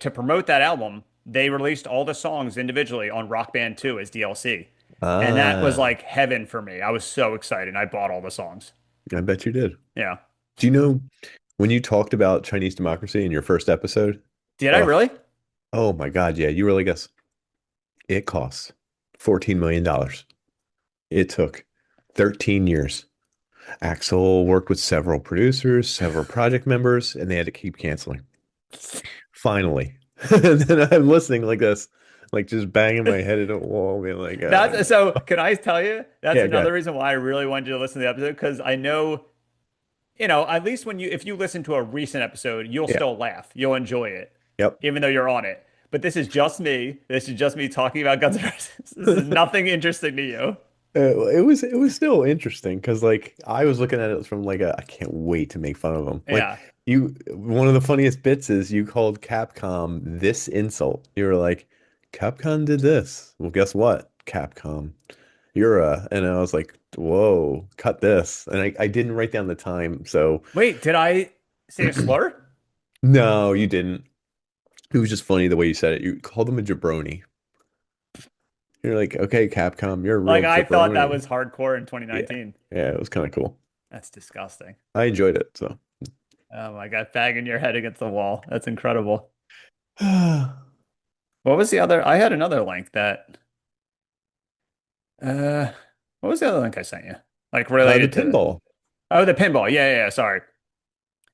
to promote that album, they released all the songs individually on Rock Band 2 as DLC. And that was Ah, like heaven for me. I was so excited. I bought all the songs. I bet you did. Yeah. Do you know when you talked about Chinese democracy in your first episode? Did I Oh, really? oh my God. Yeah, you really guess. It costs $14 million. It took 13 years. Axel worked with several producers, several project members, and they had to keep canceling. Finally. And then I'm listening like this, like just banging my head at a wall, being like, That's so. Can I tell you? That's yeah, another good. reason why I really wanted you to listen to the episode because I know, at least if you listen to a recent episode, you'll Yeah. still laugh. You'll enjoy it, Yep. even though you're on it. But this is just me. This is just me talking about Guns N' Roses. This is nothing interesting to you. It was still interesting because like I was looking at it from like I can't wait to make fun of them. Like Yeah. one of the funniest bits is you called Capcom this insult. You were like, Capcom did this. Well, guess what? Capcom. You're and I was like, whoa, cut this. And I didn't write down the time, so Wait, did I say a slur? no, you didn't. It was just funny the way you said it. You called them a jabroni. You're like, okay, Capcom, you're a Like real I thought that jabroni. was hardcore in Yeah. 2019. Yeah, it was kind of cool. That's disgusting. I enjoyed it, so. Oh my God, banging your head against the wall. That's incredible. What was the other? I had another link that uh what was the other link I sent you? Like The related to pinball. Oh, the pinball. Yeah, yeah, yeah, sorry.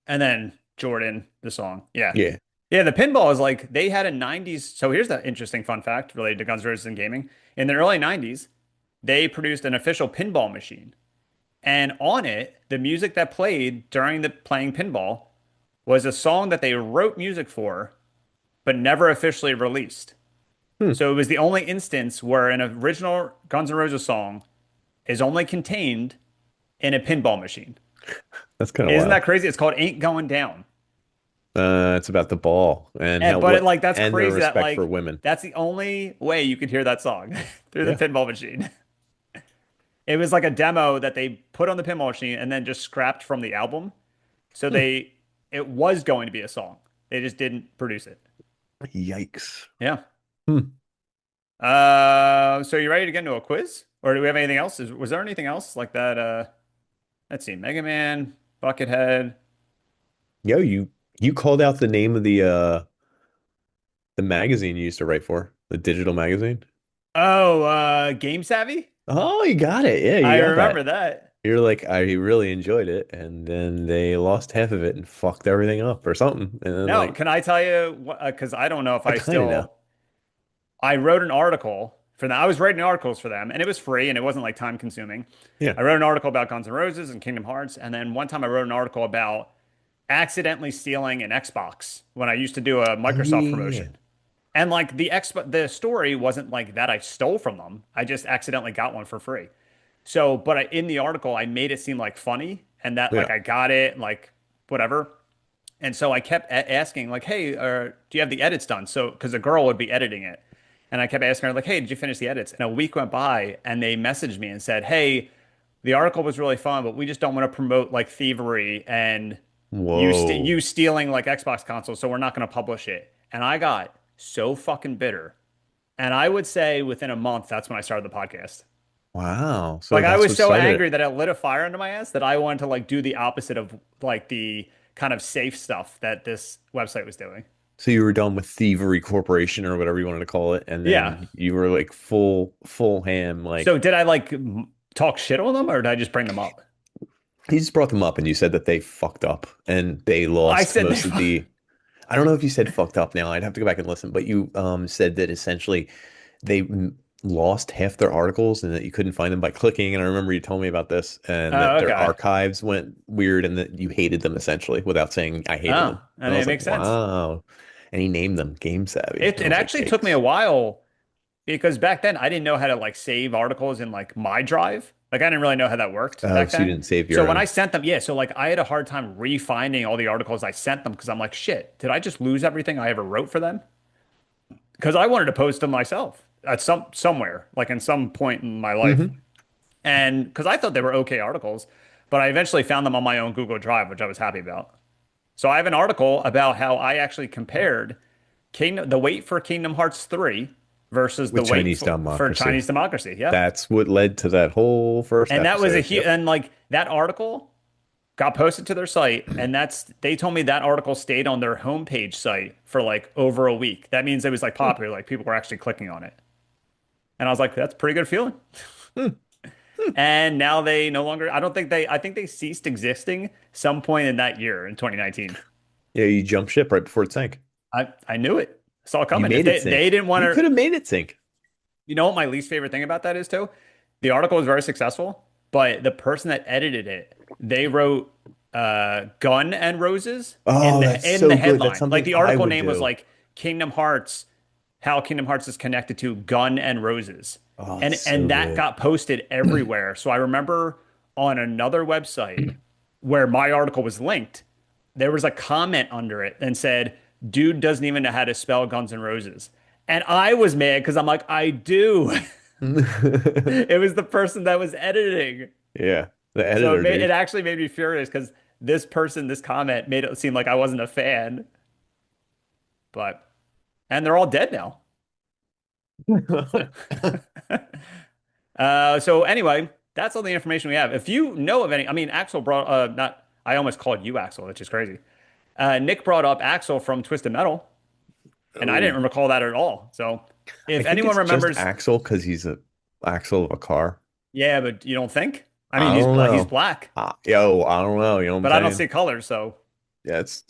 And then Jordan, the song. Yeah. Yeah. Yeah, the pinball is like they had a 90s. So here's the interesting fun fact related to Guns N' Roses and gaming. In the early 90s, they produced an official pinball machine. And on it, the music that played during the playing pinball was a song that they wrote music for, but never officially released. Hmm. So it was the only instance where an original Guns N' Roses song is only contained in a pinball machine. That's kind of Isn't wild. that crazy? It's called Ain't Going Down. It's about the ball and And, how but what like that's and their crazy that respect for like women. that's the only way you could hear that song through the Yeah. pinball machine. It was like a demo that they put on the pinball machine and then just scrapped from the album. So Hmm. it was going to be a song. They just didn't produce it. Yikes. Yeah. Hmm. So you ready to get into a quiz? Or do we have anything else? Was there anything else like that? Let's see, Mega Man, Buckethead. Yo, you called out the name of the magazine you used to write for, the digital magazine. Oh, Game Savvy? Oh, you got it. Yeah, you I got that. remember that. You're like, I really enjoyed it, and then they lost half of it and fucked everything up or something. And then No, like, can I tell you what? Because I don't know if I I kind of know. still. I wrote an article for them. I was writing articles for them, and it was free, and it wasn't like time consuming. Yeah. I wrote an article about Guns N' Roses and Kingdom Hearts, and then one time I wrote an article about accidentally stealing an Xbox when I used to do a Oh Microsoft yeah. promotion. And like the story wasn't like that I stole from them. I just accidentally got one for free. So, but in the article, I made it seem like funny and that Yeah. like I got it, like whatever. And so I kept asking, like, hey, do you have the edits done? So, because a girl would be editing it. And I kept asking her, like, hey, did you finish the edits? And a week went by and they messaged me and said, hey, the article was really fun, but we just don't want to promote like thievery and Whoa. you stealing like Xbox consoles, so we're not going to publish it. And I got so fucking bitter. And I would say within a month, that's when I started the podcast. Wow. So Like I that's was what so started it. angry that it lit a fire under my ass that I wanted to like do the opposite of like the kind of safe stuff that this website was doing. So you were done with Thievery Corporation or whatever you wanted to call it, and Yeah. then you were like full ham, like So did I like talk shit on them or did I just bring them up? you just brought them up and you said that they fucked up and they I lost said they most of the I don't know if you said fucked up now. I'd have to go back and listen, but you said that essentially they lost half their articles and that you couldn't find them by clicking. And I remember you told me about this and that Oh, their okay. archives went weird and that you hated them essentially without saying I hated them. Oh, I And I mean, it was like, makes sense. wow. And he named them Game Savvy. It And I it was like, actually took me yikes. a while because back then I didn't know how to like save articles in like my drive. Like I didn't really know how that worked Oh, back so you then. didn't save So your when I own. sent them, yeah, so like I had a hard time refinding all the articles I sent them because I'm like, shit, did I just lose everything I ever wrote for them? Because I wanted to post them myself at somewhere, like in some point in my life. Hmm. And because I thought they were okay articles, but I eventually found them on my own Google Drive, which I was happy about. So I have an article about how I actually compared the wait for Kingdom Hearts 3 versus the With wait Chinese for democracy. Chinese democracy. Yeah. That's what led to that whole first And that was a episode. huge, Yep. and like that article got posted to their site, and they told me that article stayed on their homepage site for like over a week. That means it was like Hmm. popular, like people were actually clicking on it. And I was like, that's a pretty good feeling. Hmm. Hmm. And now they no longer, I think they ceased existing some point in that year in 2019. Yeah, you jumped ship right before it sank. I knew it. Saw it You coming. If made it they sink. didn't want You to, could have made it sink. you know what my least favorite thing about that is too? The article was very successful, but the person that edited it, they wrote Gun and Roses Oh, that's in the so good. That's headline. Like something the I article would name was do. like Kingdom Hearts, how Kingdom Hearts is connected to Gun and Roses. Oh, it's And so that good. got posted everywhere. So I remember on another website where my article was linked, there was a comment under it and said, dude doesn't even know how to spell Guns N' Roses. And I was mad because I'm like, I do. It was the person that was editing. Yeah, the So editor, it dude. actually made me furious because this comment made it seem like I wasn't a fan. But, and they're all dead now. So anyway, that's all the information we have. If you know of any, I mean, Axel brought, not, I almost called you Axel, which is crazy. Nick brought up Axel from Twisted Metal, and I Oh, didn't recall that at all. So I if think anyone it's just remembers, Axle because he's a axle of a car. yeah, but you don't think? I mean, I don't he's know. black, Yo, I don't know. You know what I'm but I don't saying? see colors, so Yeah, it's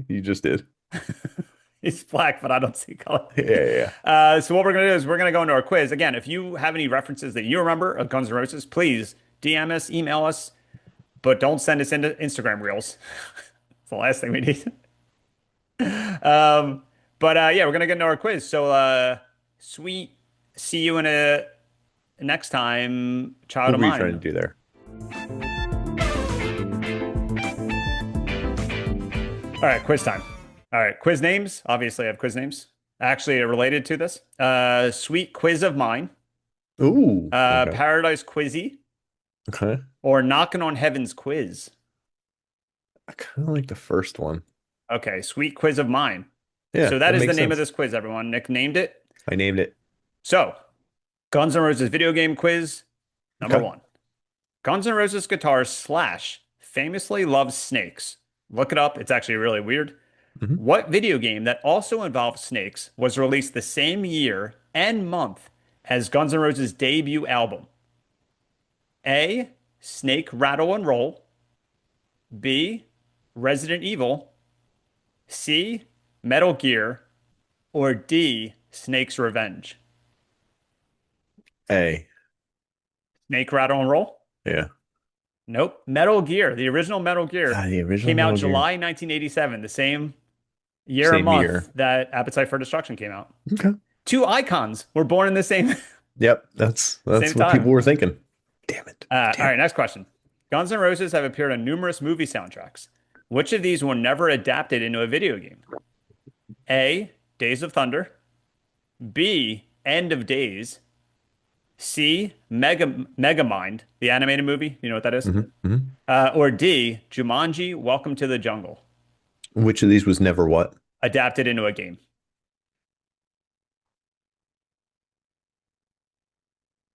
you just did. he's black, but I don't see color. Yeah, yeah, yeah. So what we're gonna do is we're gonna go into our quiz. Again, if you have any references that you remember of Guns N' Roses, please DM us, email us, but don't send us into Instagram reels. It's the last thing we need. Um, but yeah, we're gonna get into our quiz. So sweet, see you in a next time, child What of were you trying to mine. do there? All right, quiz time. All right, quiz names. Obviously, I have quiz names. Actually, related to this. Sweet quiz of mine. Ooh, okay, Paradise Quizzy okay. or Knocking on Heaven's Quiz. I kind of like the first one. Okay, sweet quiz of mine. Yeah, So that that is the makes name of sense. this quiz, everyone. Nick named it. I named it. So, Guns N' Roses video game quiz number Okay. one. Guns N' Roses guitarist Slash famously loves snakes. Look it up. It's actually really weird. Hmm. What video game that also involves snakes was released the same year and month as Guns N' Roses' debut album? A. Snake Rattle and Roll. B. Resident Evil. C. Metal Gear. Or D. Snake's Revenge. A. Snake Rattle and Roll? Yeah. Nope. Metal Gear, the original Metal Gear, Ah, the original came out Metal Gear. July 1987, the same year and Same year. month that Appetite for Destruction came out. Okay. Two icons were born in the same Yep, that's same what people time. were thinking. Damn it. All Damn right, it. next question. Guns N' Roses have appeared on numerous movie soundtracks. Which of these were never adapted into a video game? A. Days of Thunder. B. End of Days. C, Megamind, the animated movie. You know what that is? Hmm. Or D, Jumanji, Welcome to the Jungle, Which of these was never what? adapted into a game.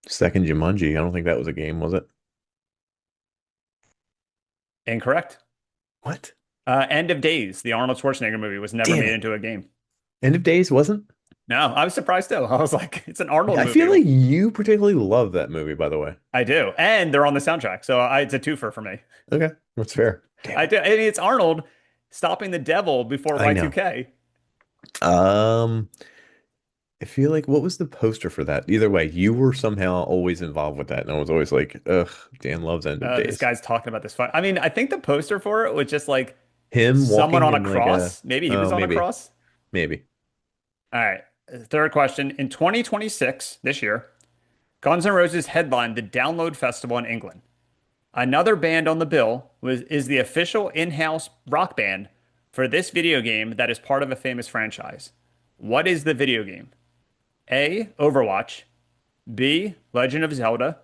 Second Jumanji. I don't think that was a game, was it? Incorrect. What? End of Days, the Arnold Schwarzenegger movie, was never Damn made it. into a game. End of Days wasn't? No, I was surprised too. I was like, it's an Arnold I feel movie. like you particularly love that movie, by the way. I do. And they're on the soundtrack. So it's a twofer for me. Okay, that's fair. Damn I it. do. I mean, it's Arnold stopping the devil before I know. Y2K. Um, I feel like what was the poster for that? Either way, you were somehow always involved with that, and I was always like, "Ugh, Dan loves End of This Days." guy's talking about this fight. I mean, I think the poster for it was just like Him someone walking on a in like a, cross. Maybe he was oh, on a maybe, cross. maybe. All right. Third question. In 2026, this year, Guns N' Roses headlined the Download Festival in England. Another band on the bill is the official in-house rock band for this video game that is part of a famous franchise. What is the video game? A. Overwatch. B. Legend of Zelda.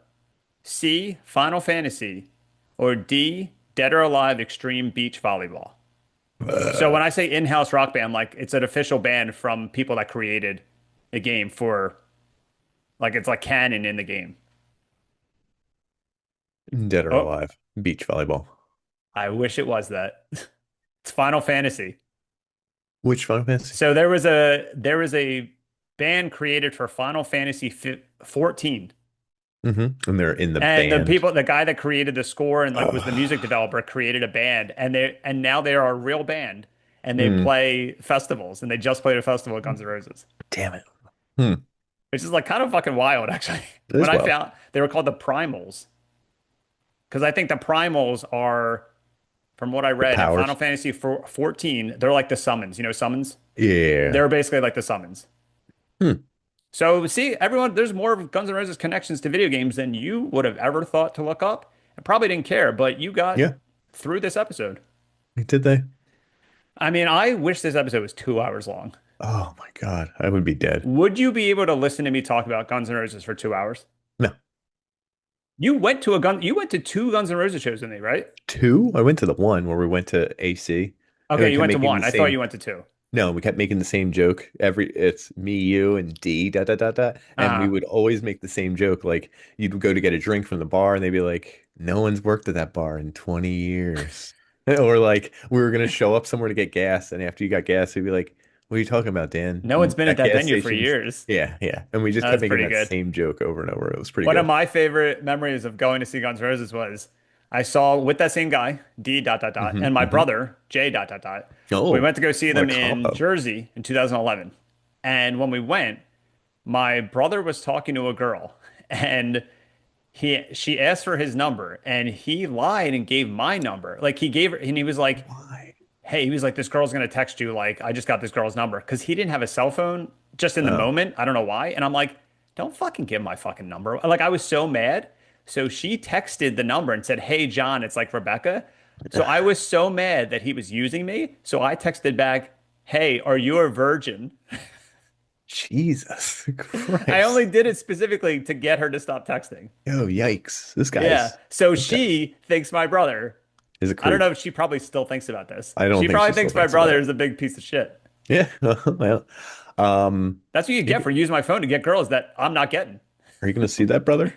C. Final Fantasy. Or D. Dead or Alive Extreme Beach Volleyball. So Uh, when I say in-house rock band, like it's an official band from people that created the game for like it's like canon in the game. Dead or Oh, Alive, beach volleyball. I wish it was that. It's Final Fantasy. Which Final Fantasy? So there was a band created for Final Fantasy 14. And they're in the And band. the guy that created the score and like was the music developer created a band and now they are a real band and they Hmm. play festivals and they just played a festival at Guns N' Roses, Damn it. Hmm. which is like kind of fucking wild actually. It When is I wild. found they were called the Primals because I think the Primals are from what I The read in Final powers. Fantasy 14, they're like the summons, you know, summons? Yeah. They're basically like the summons. Hmm. So see, everyone, there's more of Guns N' Roses connections to video games than you would have ever thought to look up. I probably didn't care, but you got Yeah. through this episode. Did they? I mean, I wish this episode was 2 hours long. Oh my God. I would be dead. Would you be able to listen to me talk about Guns N' Roses for 2 hours? No. You went to two Guns N' Roses shows with me, right? Two? I went to the one where we went to AC and Okay, we you kept went to making one. the I thought same. you went to two. No, we kept making the same joke. It's me, you, and D, da da da da. And we Uh, would always make the same joke. Like you'd go to get a drink from the bar and they'd be like, no one's worked at that bar in 20 years. Or like we were gonna show up somewhere to get gas, and after you got gas, we'd be like, what are you talking about, Dan? no one's been at That that gas venue for station's years. yeah, yeah. And we just kept That's making pretty that good. same joke over and over. It was pretty One of good. my favorite memories of going to see Guns N' Roses was I saw with that same guy, D dot dot dot, and my Hmm. brother, J dot dot dot. We Oh, went to go see what a them in combo. Jersey in 2011. And when we went, my brother was talking to a girl and she asked for his number and he lied and gave my number. Like he gave her and he was like, Why? hey, he was like, this girl's gonna text you. Like, I just got this girl's number because he didn't have a cell phone just in the Oh, moment. I don't know why. And I'm like, don't fucking give my fucking number. Like, I was so mad. So she texted the number and said, hey, John, it's like Rebecca. So I was so mad that he was using me. So I texted back, hey, are you a virgin? Jesus I only Christ. did it specifically to get her to stop texting. Yo, yikes. This Yeah. guy's So this guy she thinks my brother, is a I don't creep. know if she probably still thinks about this. I don't She think she probably still thinks my thinks about brother it. is a big piece of shit. Yeah. Well, um, That's what you get maybe, for using my phone to get girls that I'm not getting. are you gonna see that, brother?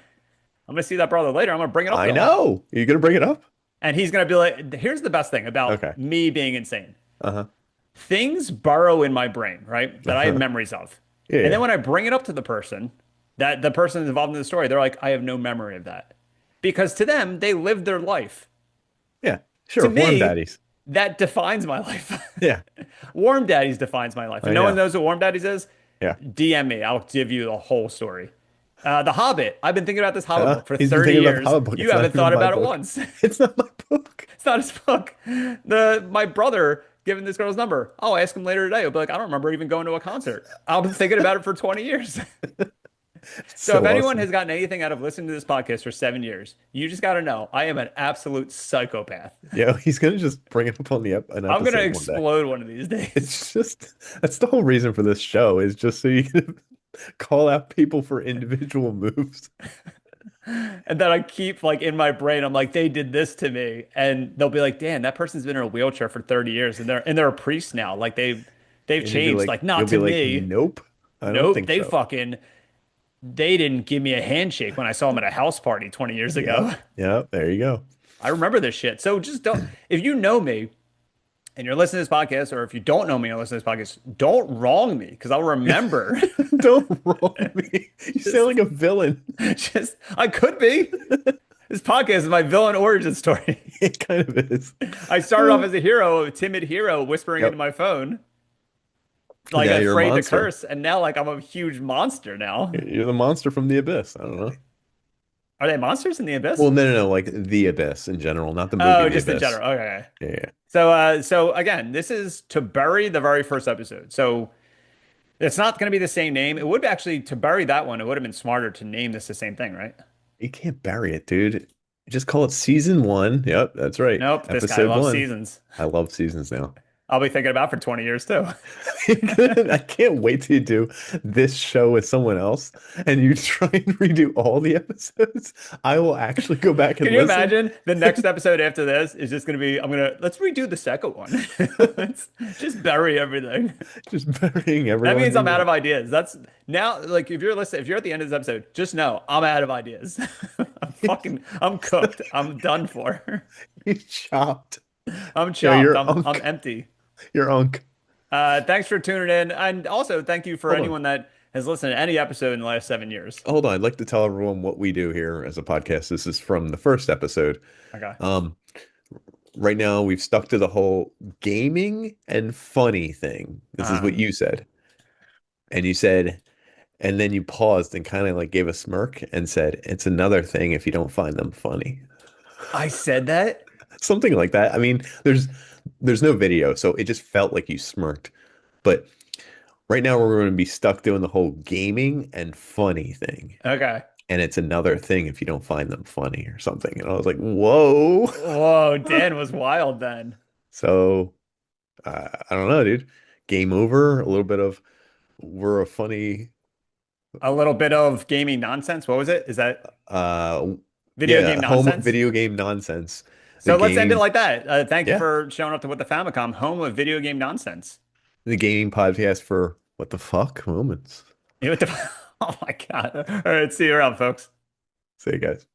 I'm gonna see that brother later. I'm gonna bring it up I to him. know. Are you gonna bring it up? And he's gonna be like, here's the best thing about Okay. me being insane. Uh-huh. Things burrow in my brain, right? That I have Uh-huh. memories of. And then Yeah. when I bring it up to the person, that the person is involved in the story, they're like, I have no memory of that. Because to them, they lived their life. Yeah. To Sure. Warm me, daddies. that defines my life. Yeah. Warm Daddies defines my life. If I no one know. knows what Warm Daddies is, Yeah. DM me. I'll give you the whole story. The Hobbit. I've been thinking about this Hobbit book for He's been 30 thinking about the years. Hobbit book. You It's not haven't even thought my about it book. once. It's not my book. It's not his book. My brother giving this girl's number. I'll ask him later today. He'll be like, I don't remember even going to a concert. I've been thinking about it for 20 years. It's So if so anyone awesome. has gotten anything out of listening to this podcast for 7 years, you just got to know I am an absolute psychopath. Yeah, he's gonna just bring it up on an I'm gonna episode one day. explode one of these days. It's just that's the whole reason for this show is just so you can Call out people for individual moves. And then I keep like in my brain, I'm like, they did this to me, and they'll be like, "Dan, that person's been in a wheelchair for 30 years, and they're a priest now. Like they've And changed. Like you'll not be to like, me. nope, I don't Nope, think so. they didn't give me a handshake when I saw them at a house party 20 years Yep. ago. Yep. There you go. I remember this shit. So just don't. If you know me and you're listening to this podcast, or if you don't know me and listen to this podcast, don't wrong me because I'll remember. Don't wrong me. You sound Just, like a villain. just I could be. This podcast is my villain origin story. It kind of is. I started off as a hero, a timid hero, whispering into Yep. my phone, like Now you're a afraid to monster. curse, and now like I'm a huge monster now. You're the monster from the abyss. I don't know. Are they monsters in the Well, abyss? no, like the abyss in general, not the movie Oh, The just in Abyss. general. Okay. Yeah. So again, this is to bury the very first episode. So it's not going to be the same name. It would actually to bury that one. It would have been smarter to name this the same thing, right? You can't bury it, dude. Just call it season one. Yep, that's right. Nope. This guy Episode loves one. seasons. I love seasons now. I'll be thinking about for 20 years too. I can't wait to do this show with someone else and you try and redo all the episodes. I will actually go back Can and you listen. imagine the next episode after this is just going to be, let's redo the second one. Let's just bury everything. Just burying That everyone means you I'm out know. of ideas. That's now, like, if you're listening, if you're at the end of this episode, just know I'm out of ideas. I'm cooked. I'm done for. You chopped. I'm Yo, chopped. you're I'm unk. empty. You're unk. Thanks for tuning in. And also thank you for Hold on. anyone that has listened to any episode in the last 7 years. Hold on. I'd like to tell everyone what we do here as a podcast. This is from the first episode. Okay. Um, right now we've stuck to the whole gaming and funny thing. This is Uh, what you said. And you said, and then you paused and kind of like gave a smirk and said, it's another thing if you don't find them funny. I said that. Something like that. I mean, there's no video, so it just felt like you smirked. But right now we're going to be stuck doing the whole gaming and funny thing. Okay. And it's another thing if you don't find them funny or something. And I was like, whoa. Whoa, Dan was wild then. So I don't know, dude. Game over. A little bit of we're a funny A little bit of gaming nonsense. What was it? Is that uh video yeah, game home nonsense? video game nonsense. The So let's end it gaming like that. Thank you yeah, for showing up to What the Famicom, home of video game nonsense. the gaming podcast for what the fuck moments. Oh my God. All right, see you around, folks. See you guys.